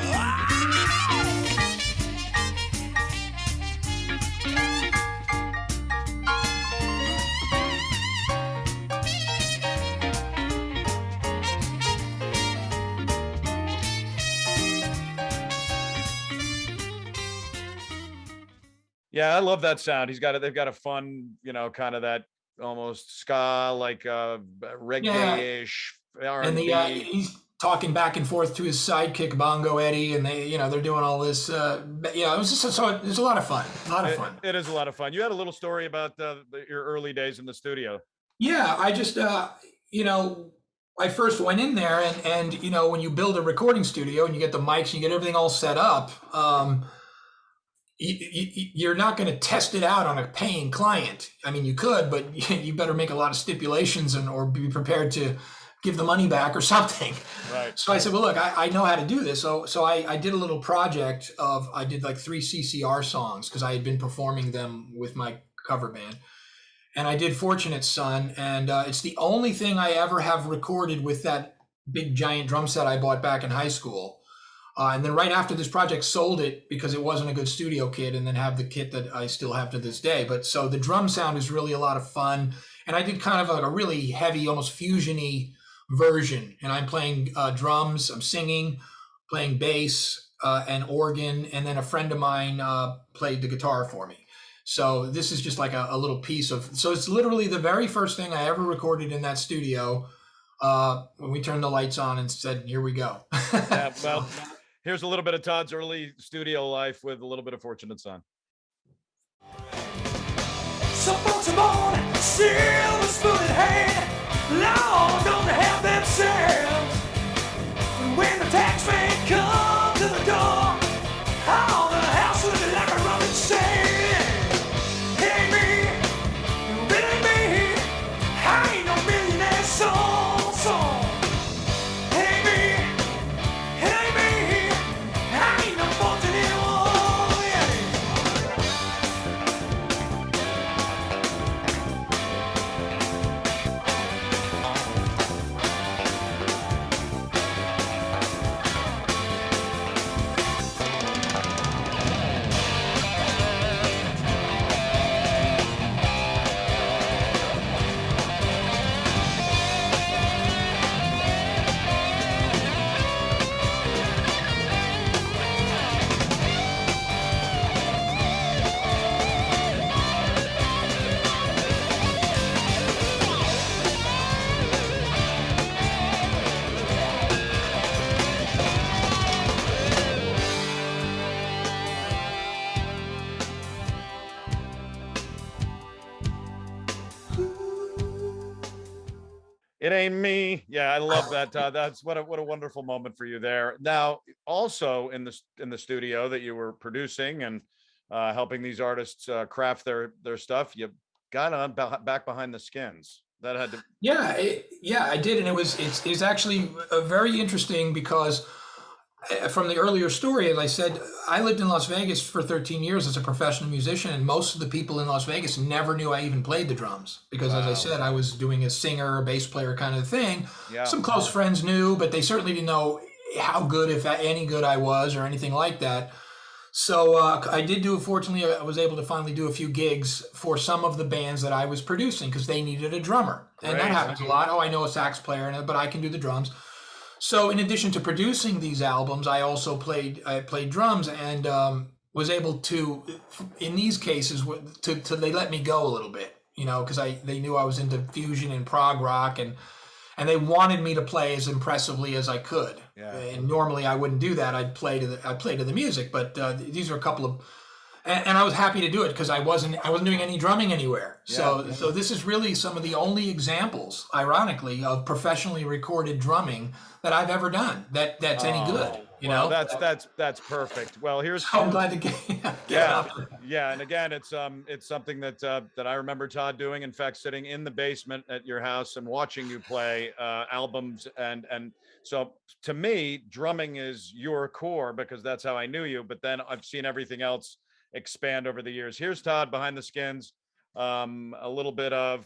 Yeah, I love that sound. They've got a fun, kind of that almost ska, like reggae-ish R&B. And he's talking back and forth to his sidekick Bongo Eddie, and they're doing all this. It was just it's a lot of fun. It is a lot of fun. You had a little story about your early days in the studio. Yeah, I just I first went in there, and when you build a recording studio and you get the mics and you get everything all set up, you're not going to test it out on a paying client. I mean, you could, but you better make a lot of stipulations or be prepared to give the money back or something. Right. So I said, well, look, I know how to do this. So I did a little project I did like 3 CCR songs because I had been performing them with my cover band. and I did Fortunate Son, and it's the only thing I ever have recorded with that big giant drum set I bought back in high school. And then right after this project, sold it because it wasn't a good studio kit, and then have the kit that I still have to this day. But so the drum sound is really a lot of fun, and I did kind of like a really heavy, almost fusion-y version. And I'm playing drums, I'm singing, playing bass and organ, and then a friend of mine played the guitar for me. So this is just like a little piece of. So it's literally the very first thing I ever recorded in that studio when we turned the lights on and said, "Here we go." Yeah, well. Here's a little bit of Todd's early studio life with a little bit of Fortunate Son. Some folks are born silver spoon in hand, Lord, don't they have themselves? When the tax man comes to the door, oh, the house will be like a rolling sand. It ain't me, it ain't me, I ain't no millionaire soul. It ain't me. Yeah, I love that, Todd. That's what a wonderful moment for you there. Now, also in the studio that you were producing and helping these artists craft their stuff, you got on back behind the skins. That had to. Yeah, I did, and it's actually very interesting because from the earlier story, as I said, I lived in Las Vegas for 13 years as a professional musician, and most of the people in Las Vegas never knew I even played the drums because, as I said, I was doing a singer, a bass player kind of thing. Yeah. Some close friends knew, but they certainly didn't know how good, if any good, I was or anything like that. So I did do. Fortunately, I was able to finally do a few gigs for some of the bands that I was producing because they needed a drummer, and that happens a lot. Oh, I know a sax player, but I can do the drums. So in addition to producing these albums, I also played drums and was able to, in these cases, they let me go a little bit, because they knew I was into fusion and prog rock, and they wanted me to play as impressively as I could. Yeah. And normally I wouldn't do that. I'd play to the music, but these are a couple of, and I was happy to do it because I wasn't doing any drumming anywhere. Yeah. So this is really some of the only examples, ironically, of professionally recorded drumming that I've ever done that's any good. Well, that's perfect. Well, here's. I'm glad to get out there. Yeah, and again, it's something that I remember Todd doing. In fact, sitting in the basement at your house and watching you play albums, and so to me, drumming is your core because that's how I knew you. But then I've seen everything else expand over the years. Here's Todd behind the skins, a little bit of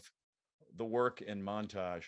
the work in montage.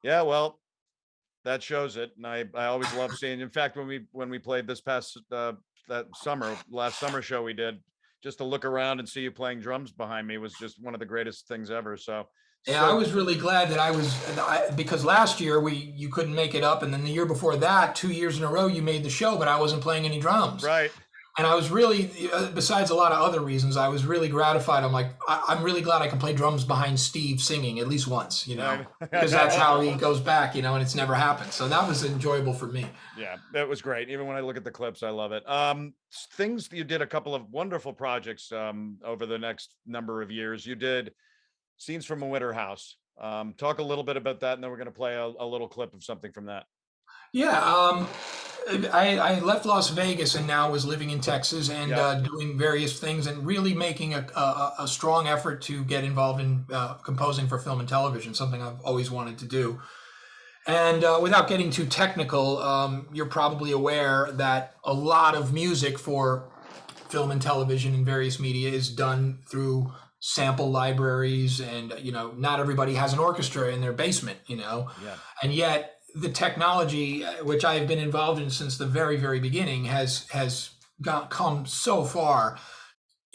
Yeah, well, that shows it, and I always love seeing. In fact, when we played this past last summer show we did, just to look around and see you playing drums behind me was just one of the greatest things ever. So, Yeah, I so was really glad that because last year you couldn't make it up, and then the year before that, 2 years in a row you made the show, but I wasn't playing any drums. right. And I was really, besides a lot of other reasons, I was really gratified. I'm like, I'm really glad I can play drums behind Steve singing at least once, because that's how he goes back, and it's never happened. So that was enjoyable for me. Yeah, that was great. Even when I look at the clips, I love it. Things you did a couple of wonderful projects over the next number of years. You did Scenes from a Winter House. Talk a little bit about that, and then we're going to play a little clip of something from that. Yeah, I left Las Vegas and now was living in Texas and doing various things and really making a strong effort to get involved in composing for film and television, something I've always wanted to do. And without getting too technical, you're probably aware that a lot of music for film and television and various media is done through sample libraries, and not everybody has an orchestra in their basement, and yet the technology, which I have been involved in since the very, very beginning, has come so far.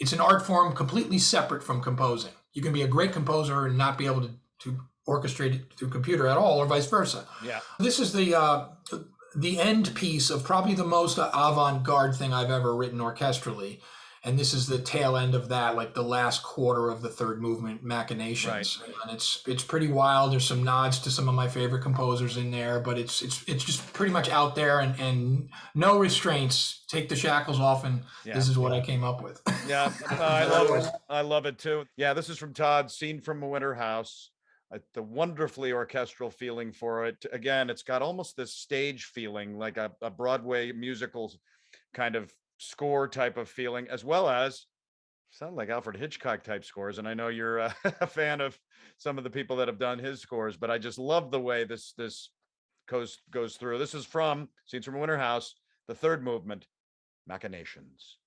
It's an art form completely separate from composing. You can be a great composer and not be able to orchestrate it through computer at all, or vice versa. Yeah. This is the end piece of probably the most avant-garde thing I've ever written orchestrally. And this is the tail end of that, like the last quarter of the third movement, Machinations. Right. And it's pretty wild. There's some nods to some of my favorite composers in there, but it's just pretty much out there and no restraints. Take the shackles off, and this is what I came up with. Yeah, I love it too. Yeah, this is from Todd, Scene from a Winter House. The wonderfully orchestral feeling for it. Again, it's got almost this stage feeling, like a Broadway musical kind of score type of feeling, as well as sound like Alfred Hitchcock type scores. And I know you're a fan of some of the people that have done his scores, but I just love the way this goes through. This is from Scenes from a Winter House, the third movement, Machinations.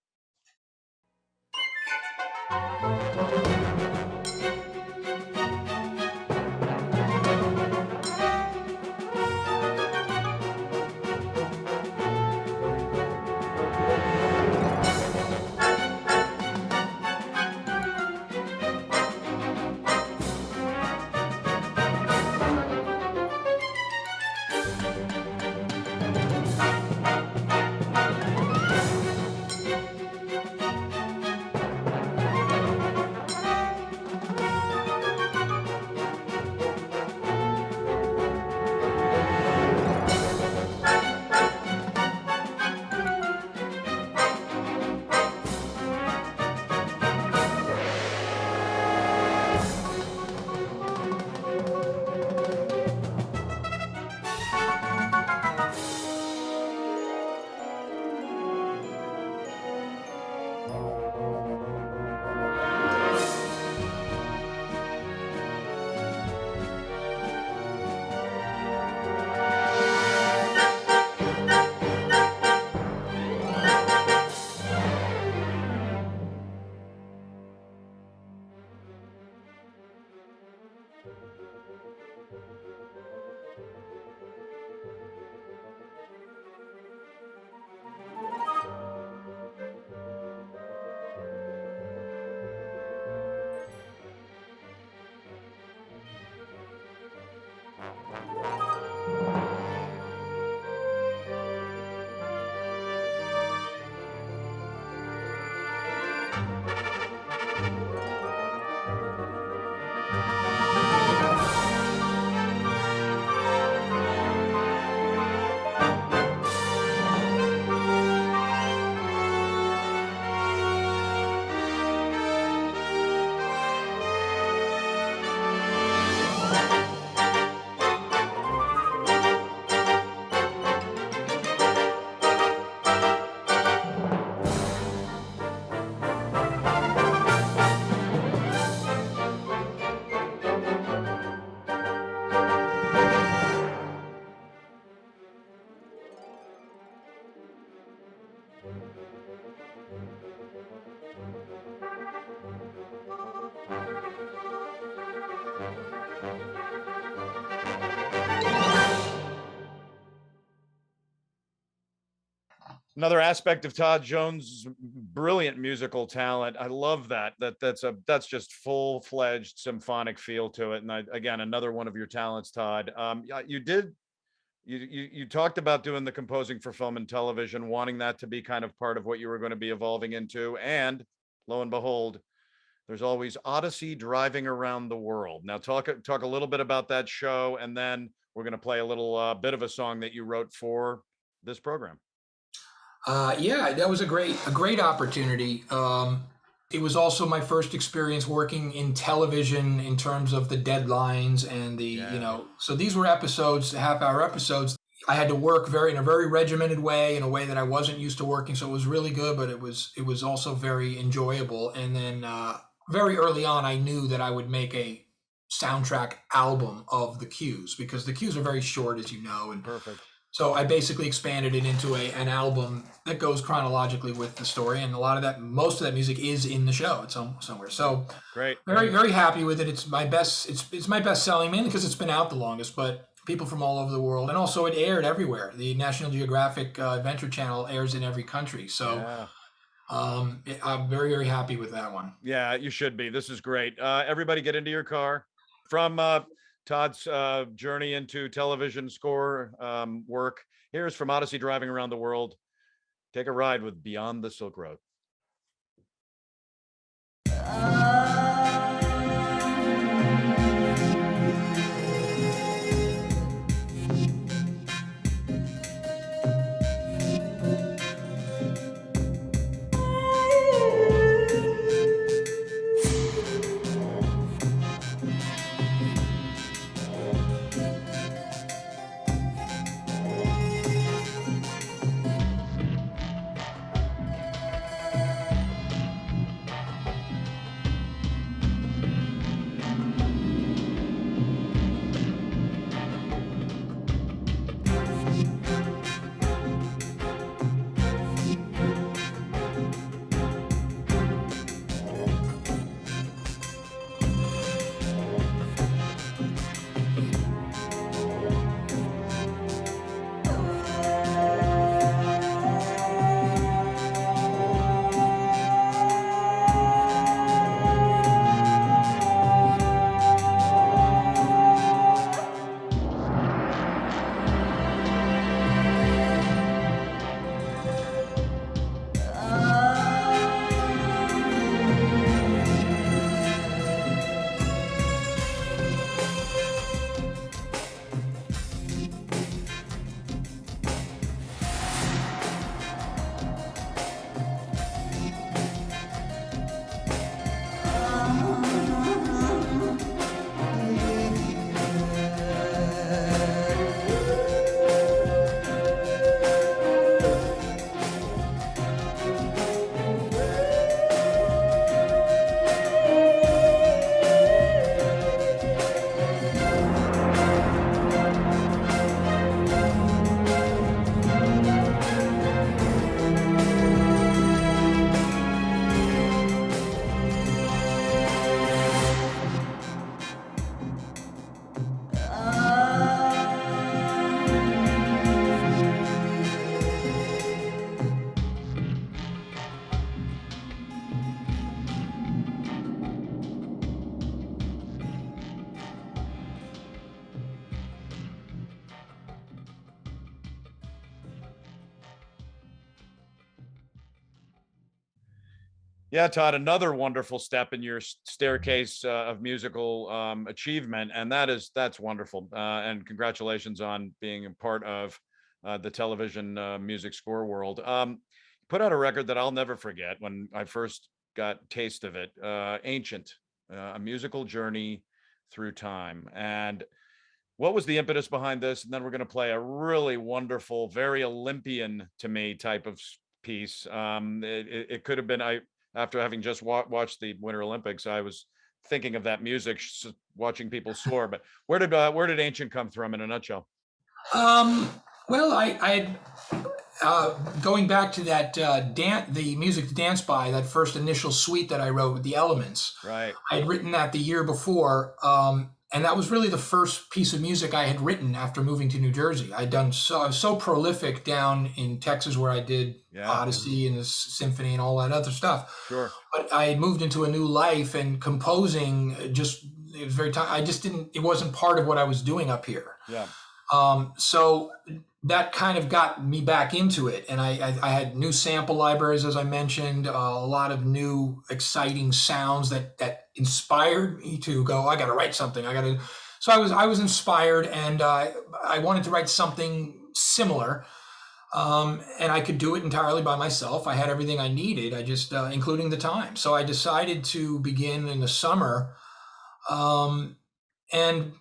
Another aspect of Todd Jones' brilliant musical talent. I love that. That's just full-fledged symphonic feel to it. And again, another one of your talents, Todd. You talked about doing the composing for film and television, wanting that to be kind of part of what you were going to be evolving into. And lo and behold, there's always Odyssey Driving Around the World. Now talk a little bit about that show, and then we're going to play a little bit of a song that you wrote for this program. Yeah, that was a great opportunity. It was also my first experience working in television in terms of the deadlines and so these were episodes, half-hour episodes. I had to work in a very regimented way, in a way that I wasn't used to working. So it was really good, but it was also very enjoyable. And then very early on, I knew that I would make a soundtrack album of the cues, because the cues are very short, as you know. And perfect. So I basically expanded it into an album that goes chronologically with the story, and most of that music is in the show. It's somewhere. So great. Very happy with it. It's my best. It's my best selling, mainly because it's been out the longest. But people from all over the world, and also it aired everywhere. The National Geographic Adventure Channel airs in every country. So I'm very happy with that one. Yeah, you should be. This is great. Everybody, get into your car. From Todd's journey into television score work. Here's from Odyssey Driving Around the World. Take a ride with Beyond the Silk Road. Yeah, Todd, another wonderful step in your staircase of musical achievement, and that's wonderful. And congratulations on being a part of the television music score world. Put out a record that I'll never forget when I first got taste of it. Ancient, a musical journey through time. And what was the impetus behind this? And then we're going to play a really wonderful, very Olympian to me type of piece. It could have been after having just watched the Winter Olympics, I was thinking of that music, watching people soar. But where did Ancient come from in a nutshell? Well, I going back to that the music to dance by, that first initial suite that I wrote with the elements. Right. I had written that the year before, and that was really the first piece of music I had written after moving to New Jersey. I was so prolific down in Texas where I did Odyssey and the symphony and all that other stuff. Sure. But I had moved into a new life, and composing it was very I just didn't, it wasn't part of what I was doing up here. Yeah. So that kind of got me back into it. And I had new sample libraries, as I mentioned, a lot of new exciting sounds that inspired me to go, I got to write something. So I was inspired, and I wanted to write something similar. And I could do it entirely by myself. I had everything I needed. I just, including the time. So I decided to begin in the summer. And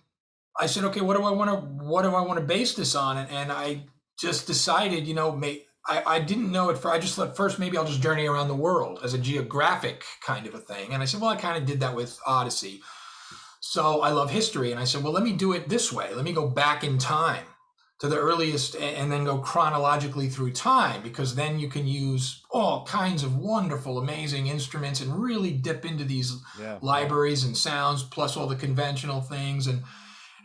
I said, okay, what do I want to base this on? And I just decided, I didn't know it. I just thought first, maybe I'll just journey around the world as a geographic kind of a thing. And I said, well, I kind of did that with Odyssey. So I love history. And I said, well, let me do it this way. Let me go back in time to the earliest and then go chronologically through time, because then you can use all kinds of wonderful, amazing instruments and really dip into these libraries and sounds, plus all the conventional things.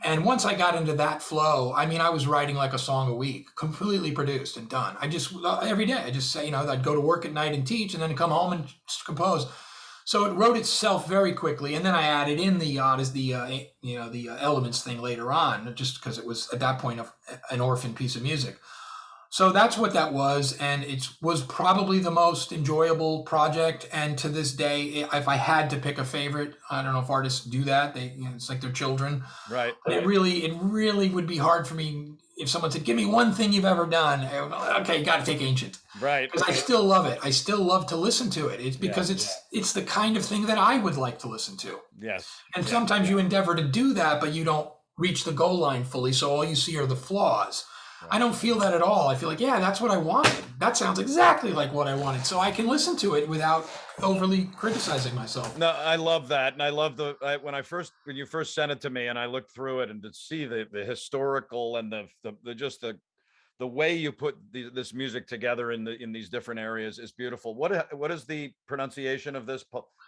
And once I got into that flow, I mean, I was writing like a song a week, completely produced and done. I just, every day, I just say, I'd go to work at night and teach, and then come home and compose. So it wrote itself very quickly. And then I added in the elements thing later on, just because it was at that point an orphan piece of music. So that's what that was. And it was probably the most enjoyable project. And to this day, if I had to pick a favorite, I don't know if artists do that. It's like their children. Right. But it really would be hard for me if someone said, give me one thing you've ever done. Okay, you got to take Ancient. Right. Because I still love it. I still love to listen to it. It's because it's the kind of thing that I would like to listen to. Yes. And sometimes you endeavor to do that, but you don't reach the goal line fully. So all you see are the flaws. I don't feel that at all. I feel like, that's what I wanted. That sounds exactly like what I wanted. So I can listen to it without overly criticizing myself. No, I love that. And I love when you first sent it to me and I looked through it and to see the historical and the way you put this music together in these different areas is beautiful. What is the pronunciation of this?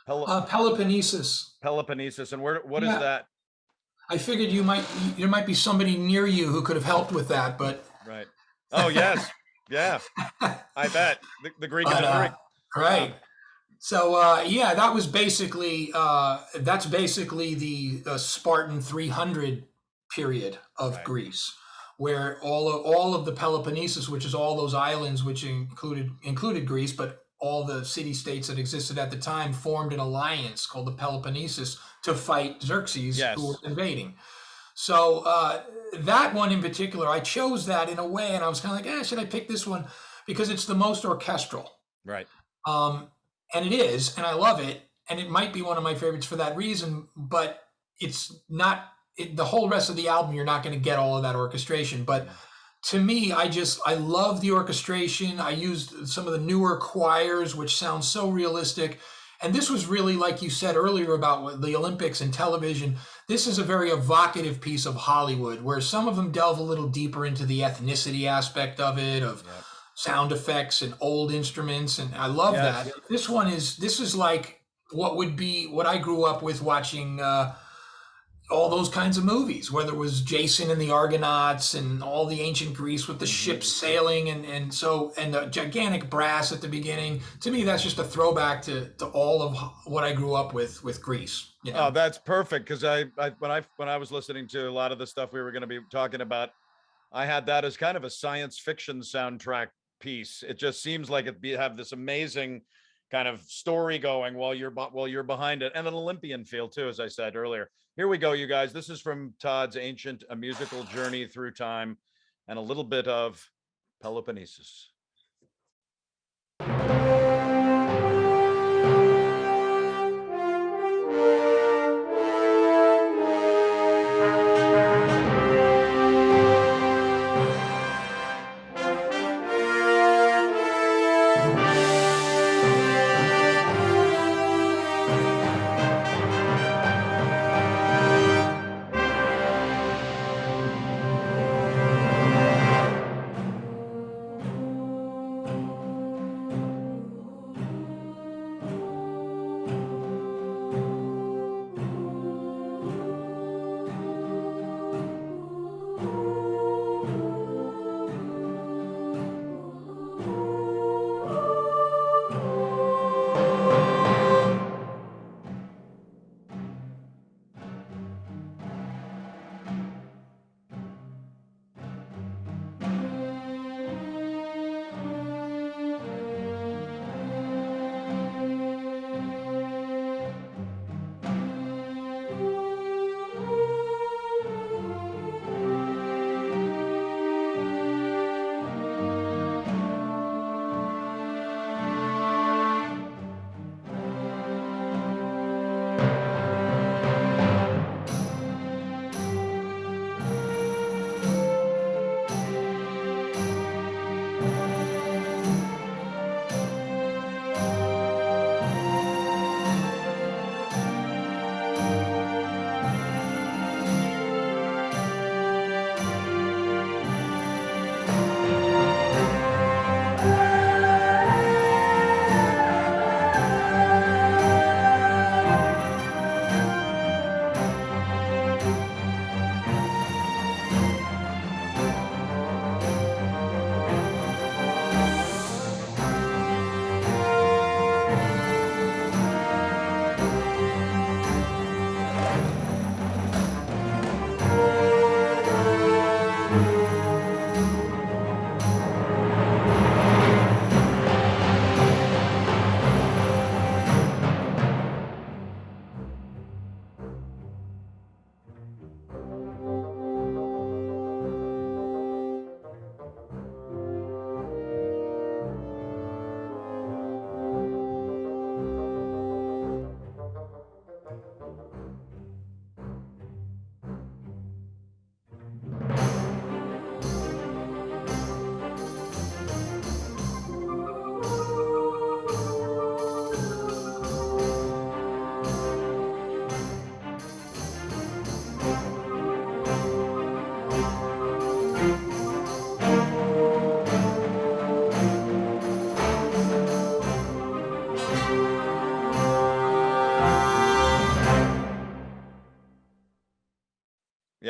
Peloponnesus. Peloponnesus. And what is that? I figured there might be somebody near you who could have helped with that, but right. Oh yes, yeah. I bet the Greek and the Greek. Right. So that was basically the Spartan 300 period of Greece, where all of the Peloponnesus, which is all those islands which included Greece, but all the city-states that existed at the time formed an alliance called the Peloponnesus to fight Xerxes, who was invading. So that one in particular, I chose that in a way, and I was kind of like, should I pick this one? Because it's the most orchestral. Right. And it is, and I love it, and it might be one of my favorites for that reason, but it's not, the whole rest of the album, you're not going to get all of that orchestration, but to me, I love the orchestration. I used some of the newer choirs, which sound so realistic. And this was really, like you said earlier about the Olympics and television, this is a very evocative piece of Hollywood, where some of them delve a little deeper into the ethnicity aspect of it, of sound effects and old instruments. And I love that. This is like what I grew up with watching, all those kinds of movies, whether it was Jason and the Argonauts and all the ancient Greece with the ships sailing and the gigantic brass at the beginning. To me, that's just a throwback to all of what I grew up with Greece. Oh, that's perfect. Because when I was listening to a lot of the stuff we were going to be talking about, I had that as kind of a science fiction soundtrack piece. It just seems like have this amazing kind of story going while you're behind it, and an Olympian feel too, as I said earlier. Here we go, you guys. This is from Todd's Ancient, a musical journey through time, and a little bit of Peloponnesus.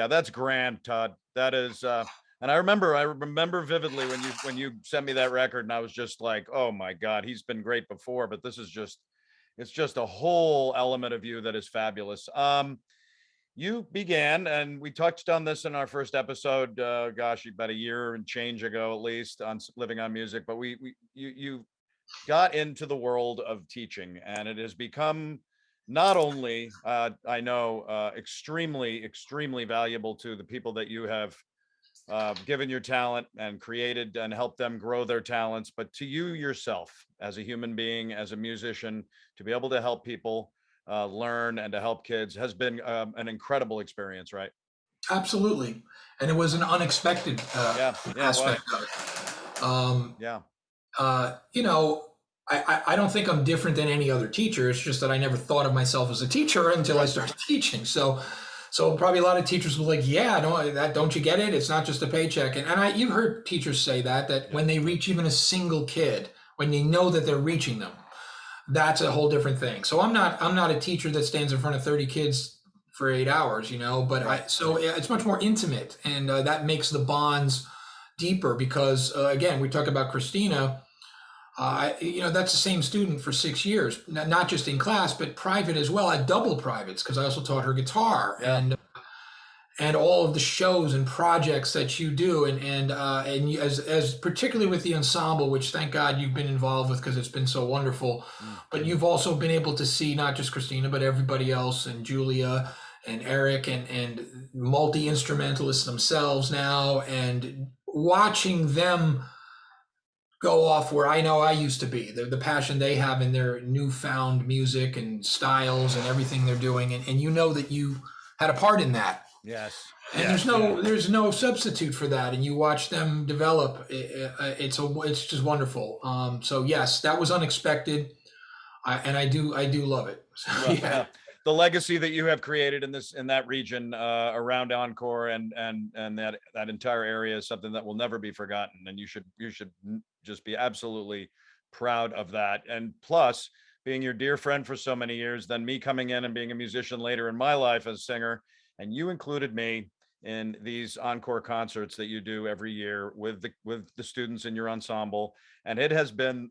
Yeah, that's grand, Todd. That is, and I remember vividly when you sent me that record, and I was just like, oh my God, he's been great before, but this is just, it's just a whole element of you that is fabulous. You began, and we touched on this in our first episode, gosh, about a year and change ago, at least, on Living on Music. But you got into the world of teaching, and it has become not only, I know, extremely valuable to the people that you have given your talent and created and helped them grow their talents, but to you yourself as a human being, as a musician, to be able to help people learn and to help kids has been an incredible experience, right? Absolutely. And it was an unexpected Yeah, aspect of it. Yeah. You know, I don't think I'm different than any other teacher. It's just that I never thought of myself as a teacher until I started teaching. So probably a lot of teachers will be like, yeah, don't you get it? It's not just a paycheck. And you've heard teachers say that when they reach even a single kid, when they know that they're reaching them, that's a whole different thing. So I'm not a teacher that stands in front of 30 kids for 8 hours, you know, but it's much more intimate, and that makes the bonds deeper because again, we talk about Christina, you know, that's the same student for 6 years, not just in class, but private as well, at double privates, because I also taught her guitar and all of the shows and projects that you do, and as particularly with the ensemble, which thank God you've been involved with because it's been so wonderful. But you've also been able to see not just Christina, but everybody else, and Julia and Eric and multi-instrumentalists themselves now, and watching them go off where I know I used to be, the passion they have in their newfound music and styles and everything they're doing, and you know that you had a part in that. Yes. And there's no substitute for that. And you watch them develop. It's just wonderful. So yes, that was unexpected. I do love it. So, Well, yeah. The legacy that you have created in that region around Encore and that entire area is something that will never be forgotten. And you should just be absolutely proud of that. And plus, being your dear friend for so many years, then me coming in and being a musician later in my life as a singer, and you included me in these encore concerts that you do every year with the students in your ensemble, and it has been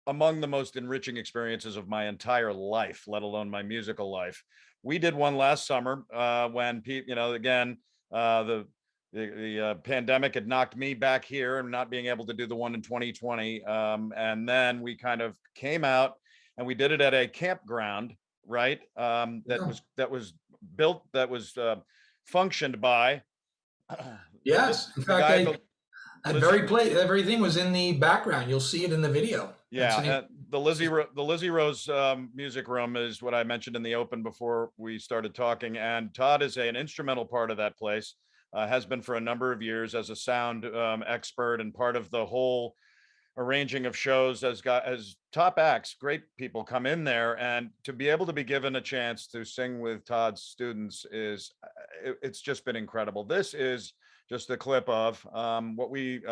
among the most enriching experiences of my entire life, let alone my musical life. We did one last summer when people, you know, again, the pandemic had knocked me back here and not being able to do the one in 2020, and then we kind of came out and we did it at a campground, right? That was built, that was functioned by yes, in fact, that very thing was in the background. You'll see it in the video. Yeah, the Lizzie Rose music room is what I mentioned in the open before we started talking, and Todd is an instrumental part of that place, has been for a number of years as a sound expert and part of the whole arranging of shows as top acts. Great people come in there, and to be able to be given a chance to sing with Todd's students it's just been incredible. This is just a clip of what we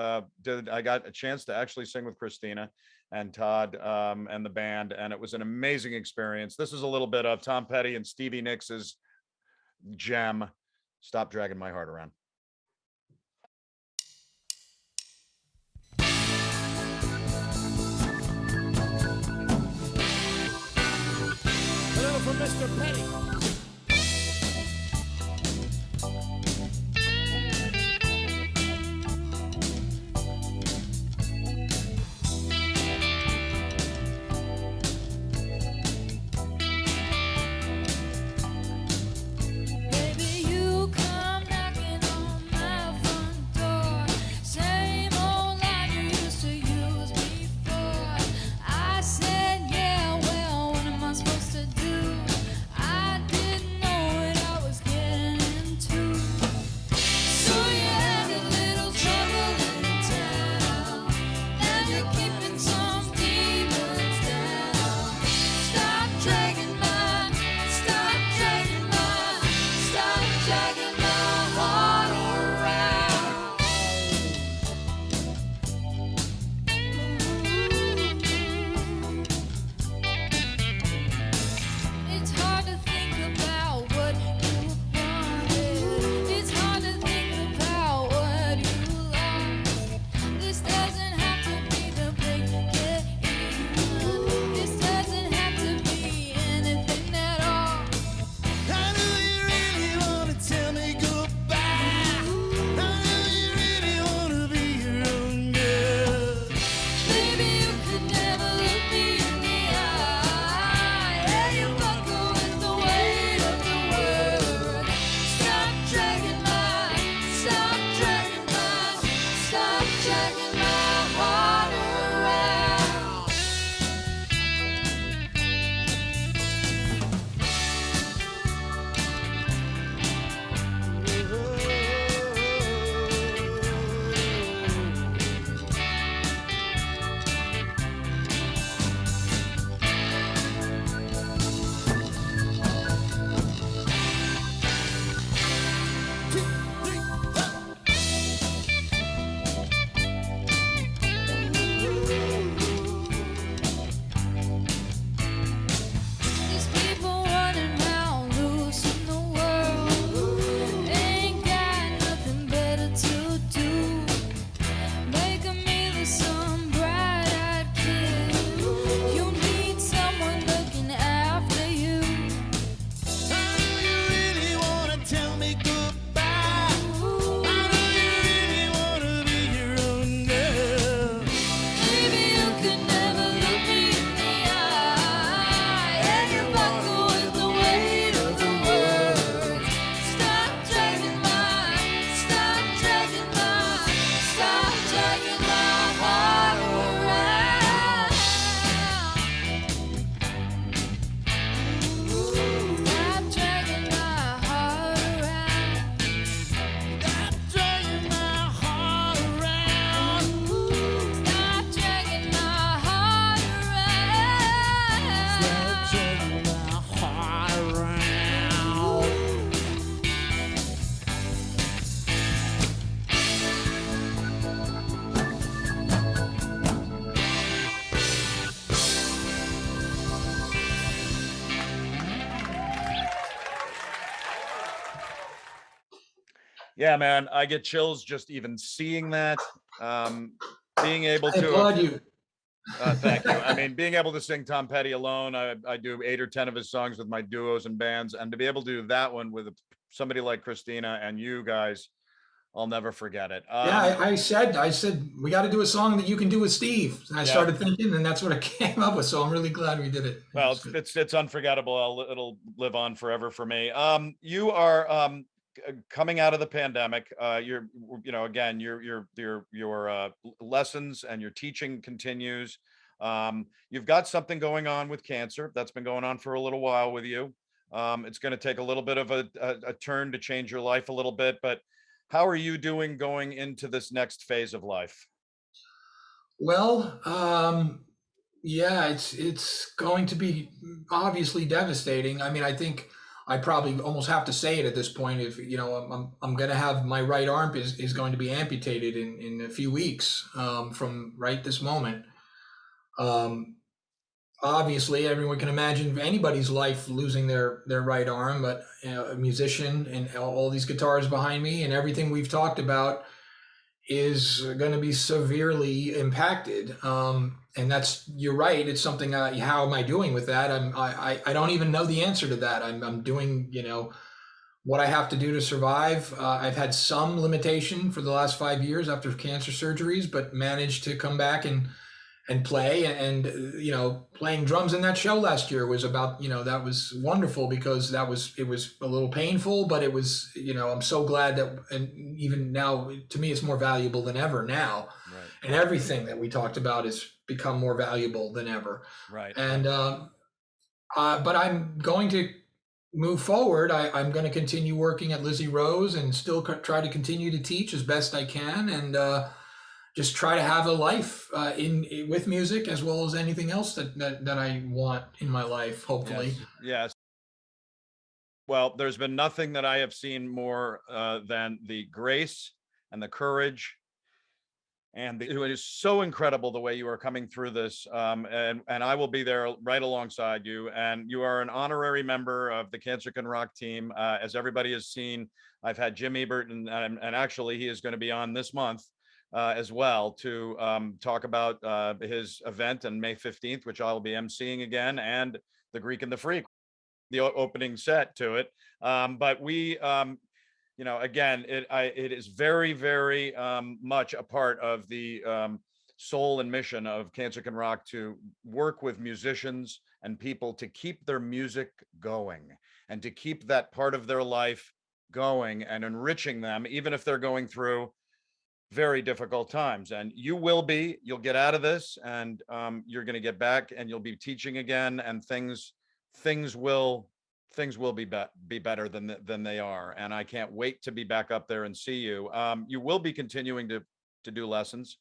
did. I got a chance to actually sing with Christina and Todd and the band, and it was an amazing experience. This is a little bit of Tom Petty and Stevie Nicks' gem, Stop Dragging My Heart Around. From Mr. Petty. I said, yeah, well, what am I supposed to do? I Yeah, man, I get chills just even seeing that. Being able I to applaud you. thank you. I mean, being able to sing Tom Petty alone, I do 8 or 10 of his songs with my duos and bands, and to be able to do that one with somebody like Christina and you guys, I'll never forget it. Yeah, I said we got to do a song that you can do with Steve. And I started thinking, and that's what I came up with. So I'm really glad we did it. Well, it's unforgettable. It'll live on forever for me. You are coming out of the pandemic. You're again your lessons and your teaching continues. You've got something going on with cancer that's been going on for a little while with you. It's going to take a little bit of a turn to change your life a little bit, but how are you doing going into this next phase of life? Well, yeah, it's going to be obviously devastating. I mean, I think I probably almost have to say it at this point. If I'm going to have my right arm is going to be amputated in a few weeks from right this moment. Obviously, everyone can imagine anybody's life losing their right arm, but a musician and all these guitars behind me and everything we've talked about is going to be severely impacted. And you're right. It's something. How am I doing with that? I don't even know the answer to that. I'm doing what I have to do to survive. I've had some limitation for the last 5 years after cancer surgeries, but managed to come back and play, and playing drums in that show last year was about, that was wonderful because it was a little painful, but it was, I'm so glad that, and even now to me it's more valuable than ever now. Right. And everything that we talked about has become more valuable than ever. Right. And but I'm going to move forward. I'm going to continue working at Lizzie Rose and still try to continue to teach as best I can, and just try to have a life with music as well as anything else that I want in my life, hopefully. Yes. Well, there's been nothing that I have seen more than the grace and the courage. And it is so incredible the way you are coming through this. And I will be there right alongside you. And you are an honorary member of the Cancer Can Rock team. As everybody has seen, I've had Jim Ebert, and actually he is going to be on this month as well to talk about his event on May 15th, which I'll be emceeing again, and the Greek and the Freak, the opening set to it. But we, again, it is very, very much a part of the soul and mission of Cancer Can Rock to work with musicians and people to keep their music going and to keep that part of their life going and enriching them, even if they're going through very difficult times. And you'll get out of this, and you're going to get back, and you'll be teaching again, and things will be better than they are. And I can't wait to be back up there and see you. You will be continuing to do lessons,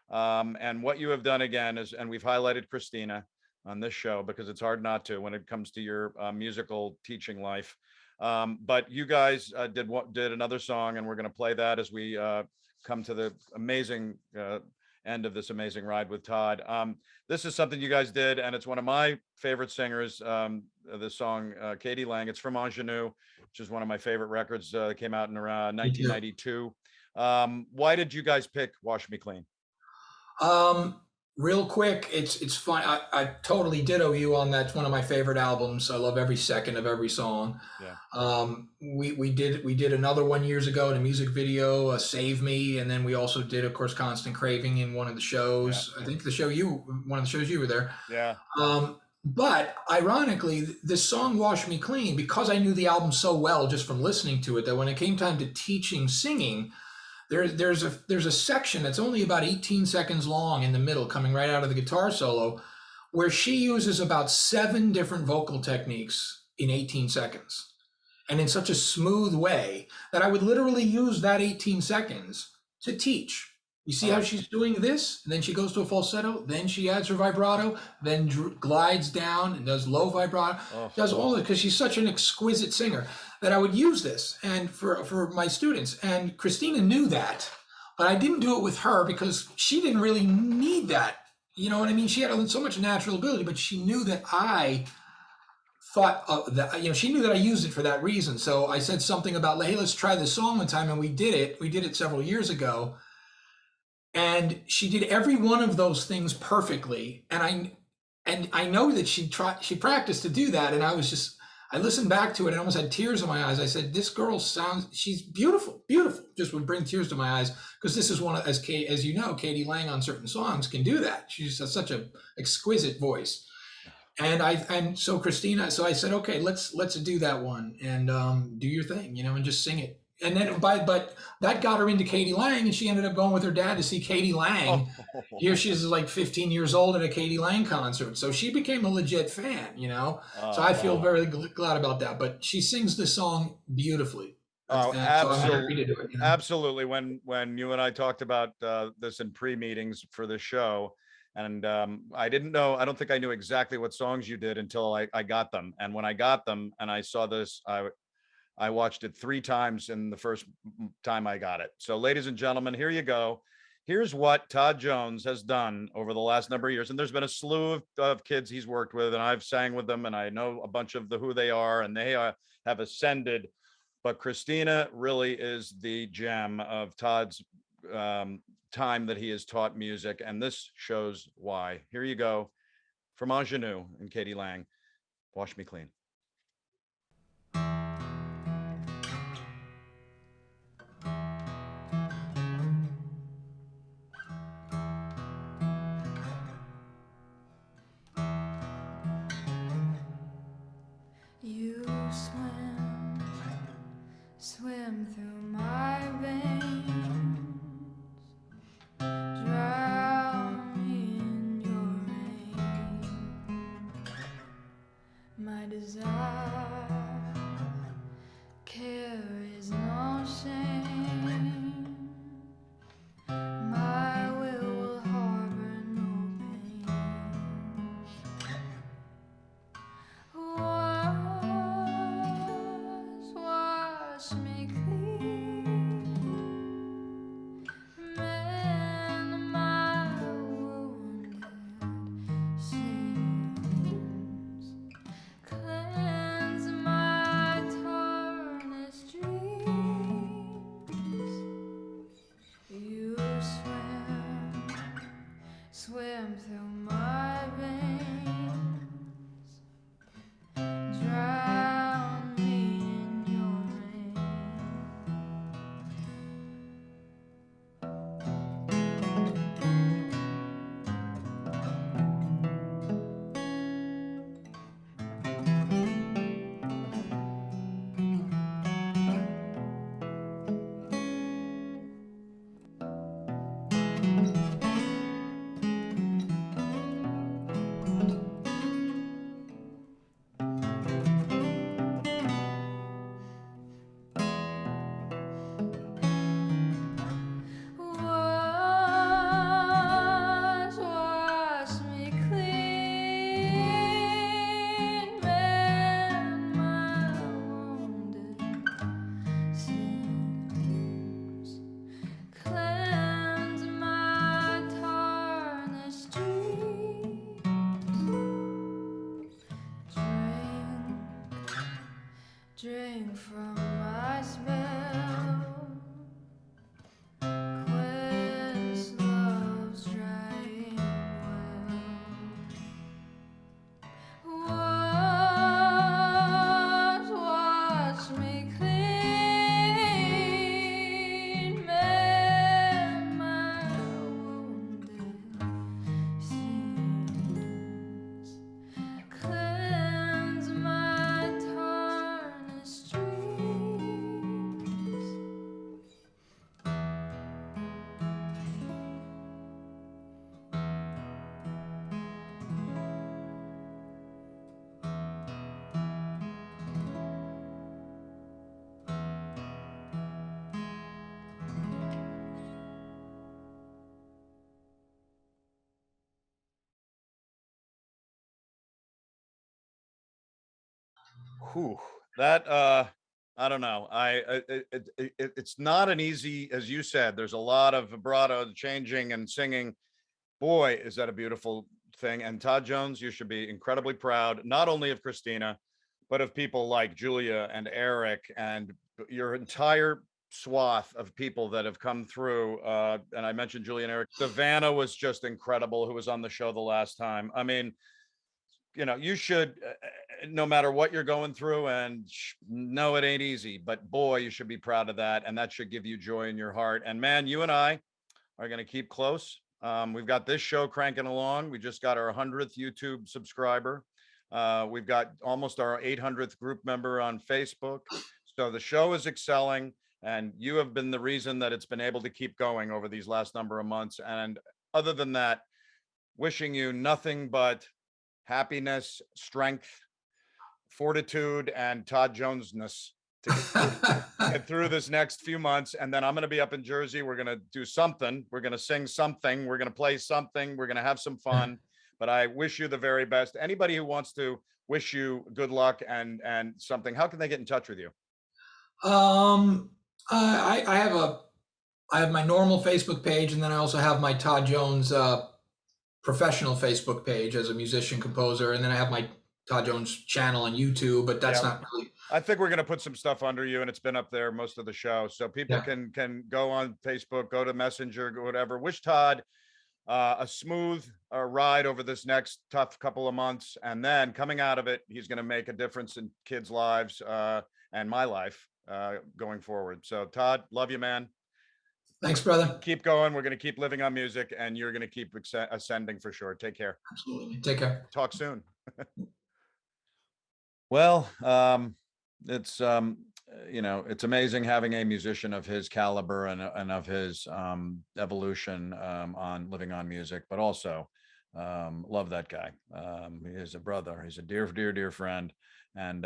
and what you have done again is, and we've highlighted Christina on this show because it's hard not to when it comes to your musical teaching life. But you guys did another song, and we're going to play that as we come to the amazing end of this amazing ride with Todd. This is something you guys did, and it's one of my favorite singers, this song, Katie Lang. It's from Ingenue, which is one of my favorite records that came out in around 1992. Why did you guys pick Wash Me Clean? Real quick, it's fun. I totally ditto you on that. It's one of my favorite albums. I love every second of every song. Yeah. We did another one years ago in a music video, Save Me, and then we also did, of course, Constant Craving in one of the shows. Yeah. I think one of the shows you were there. Yeah. But ironically, the song Wash Me Clean, because I knew the album so well just from listening to it, that when it came time to teaching singing, there's a section that's only about 18 seconds long in the middle, coming right out of the guitar solo, where she uses about 7 different vocal techniques in 18 seconds, and in such a smooth way that I would literally use that 18 seconds to teach. You see how she's doing this, and then she goes to a falsetto, then she adds her vibrato, then glides down and does low vibrato, does all of it, because she's such an exquisite singer that I would use this and for my students. And Christina knew that, but I didn't do it with her because she didn't really need that. You know what I mean? She had so much natural ability, but she knew that I thought that, she knew that I used it for that reason. So I said something about, hey, let's try this song one time. And we did it. We did it several years ago. And she did every one of those things perfectly. And I know that she practiced to do that. And I listened back to it and almost had tears in my eyes. I said, this girl she's beautiful, beautiful. Just would bring tears to my eyes, because this is one of, as you know, Katie Lang on certain songs can do that. She's such an exquisite voice. And so Christina, so I said, okay, let's do that one and do your thing, and just sing it. And then but that got her into Katie Lang, and she ended up going with her dad to see Katie Lang. Here she is, like 15 years old at a Katie Lang concert. So she became a legit fan, So I feel very glad about that. But she sings the song beautifully. Absolutely. So I'm happy to do it. Absolutely. When you and I talked about this in pre-meetings for the show, and I don't think I knew exactly what songs you did until I got them. And when I got them and I saw this, I watched it 3 times in the first time I got it. So ladies and gentlemen, here you go. Here's what Todd Jones has done over the last number of years. And there's been a slew of kids he's worked with, and I've sang with them, and I know a bunch of who they are, and they have ascended. But Christina really is the gem of Todd's time that he has taught music, and this shows why. Here you go, from Ingenue and Katie Lang, Wash Me Clean. You swim through my veins, drown me in your rain. My desire carries no shame. My will harbor no pain. Wash me clean, mend my wounded seams, cleanse my tarnished dreams. You swim through my veins, drown me in your rain. Wash me clean, mend my wounded seams, cleanse my tarnished dreams. Drink from my spell, quench love's drying well. Wash me clean, mend my wounded seams, cleanse my tarnished dreams. Whew, that I don't know. It's not an easy, as you said. There's a lot of vibrato, changing and singing. Boy, is that a beautiful thing. And Todd Jones, you should be incredibly proud, not only of Christina, but of people like Julia and Eric and your entire swath of people that have come through. And I mentioned Julia and Eric. Savannah was just incredible, who was on the show the last time. I mean, you should, no matter what you're going through, and no, it ain't easy, but boy, you should be proud of that. And that should give you joy in your heart. And man, you and I are going to keep close. We've got this show cranking along. We just got our 100th YouTube subscriber. We've got almost our 800th group member on Facebook. So the show is excelling, and you have been the reason that it's been able to keep going over these last number of months. And other than that, wishing you nothing but happiness, strength, fortitude, and Todd Jonesness to get through this next few months. And then I'm going to be up in Jersey. We're going to do something. We're going to sing something. We're going to play something. We're going to have some fun. But I wish you the very best. Anybody who wants to wish you good luck and something, how can they get in touch with you? I have my normal Facebook page, and then I also have my Todd Jones professional Facebook page as a musician composer, and then I have my Todd Jones channel on YouTube, but that's not really. I think we're going to put some stuff under you, and it's been up there most of the show, so people can go on Facebook, go to Messenger, go whatever. Wish Todd a smooth ride over this next tough couple of months, and then coming out of it, he's going to make a difference in kids' lives and my life going forward. So Todd, love you, man. Thanks, brother. Keep going. We're going to keep living on music, and you're going to keep ascending for sure. Take care. Absolutely. Take care. Talk soon. Well, it's it's amazing having a musician of his caliber and of his evolution on Living on Music, but also love that guy. He is a brother. He's a dear, dear, dear friend, and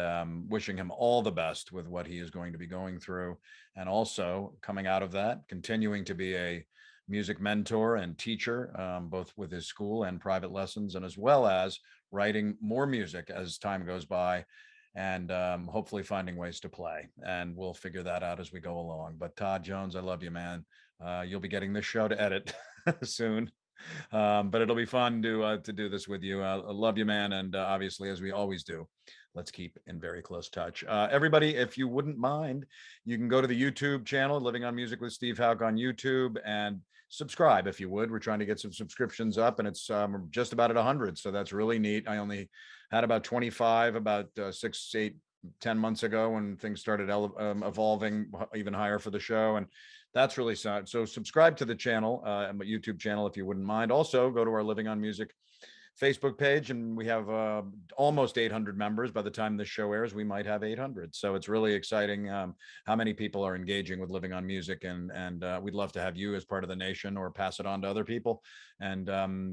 wishing him all the best with what he is going to be going through. And also coming out of that, continuing to be a music mentor and teacher, both with his school and private lessons, and as well as writing more music as time goes by, and hopefully finding ways to play. And we'll figure that out as we go along. But Todd Jones, I love you, man. You'll be getting this show to edit soon. But it'll be fun to do this with you. I love you, man. And obviously, as we always do, let's keep in very close touch. Everybody, if you wouldn't mind, you can go to the YouTube channel, Living on Music with Steve Houck on YouTube, and subscribe if you would. We're trying to get some subscriptions up, and it's just about at 100. So that's really neat. I only had about 25 about 6, 8, 10 months ago when things started evolving even higher for the show. And that's really sad. So subscribe to the channel, my YouTube channel, if you wouldn't mind. Also go to our Living on Music Facebook page, and we have almost 800 members. By the time this show airs, we might have 800. So it's really exciting how many people are engaging with Living on Music, and we'd love to have you as part of the nation, or pass it on to other people, and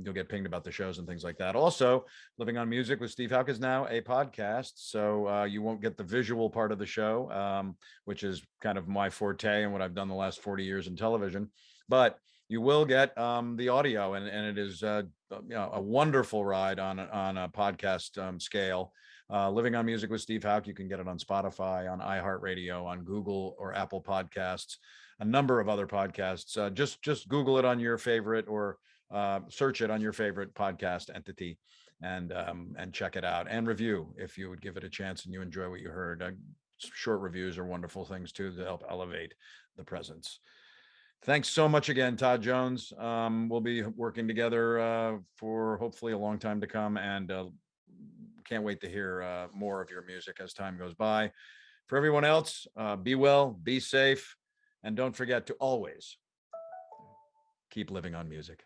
you'll get pinged about the shows and things like that. Also, Living on Music with Steve Houck is now a podcast, so you won't get the visual part of the show, which is kind of my forte and what I've done the last 40 years in television, but you will get the audio, and it is a wonderful ride on a podcast scale. Living on Music with Steve Houck, you can get it on Spotify, on iHeartRadio, on Google or Apple Podcasts, a number of other podcasts. Just Google it on your favorite, or search it on your favorite podcast entity, and check it out, and review if you would give it a chance and you enjoy what you heard. Short reviews are wonderful things too, to help elevate the presence. Thanks so much again, Todd Jones. We'll be working together for hopefully a long time to come, and can't wait to hear more of your music as time goes by. For everyone else, be well, be safe, and don't forget to always keep living on music.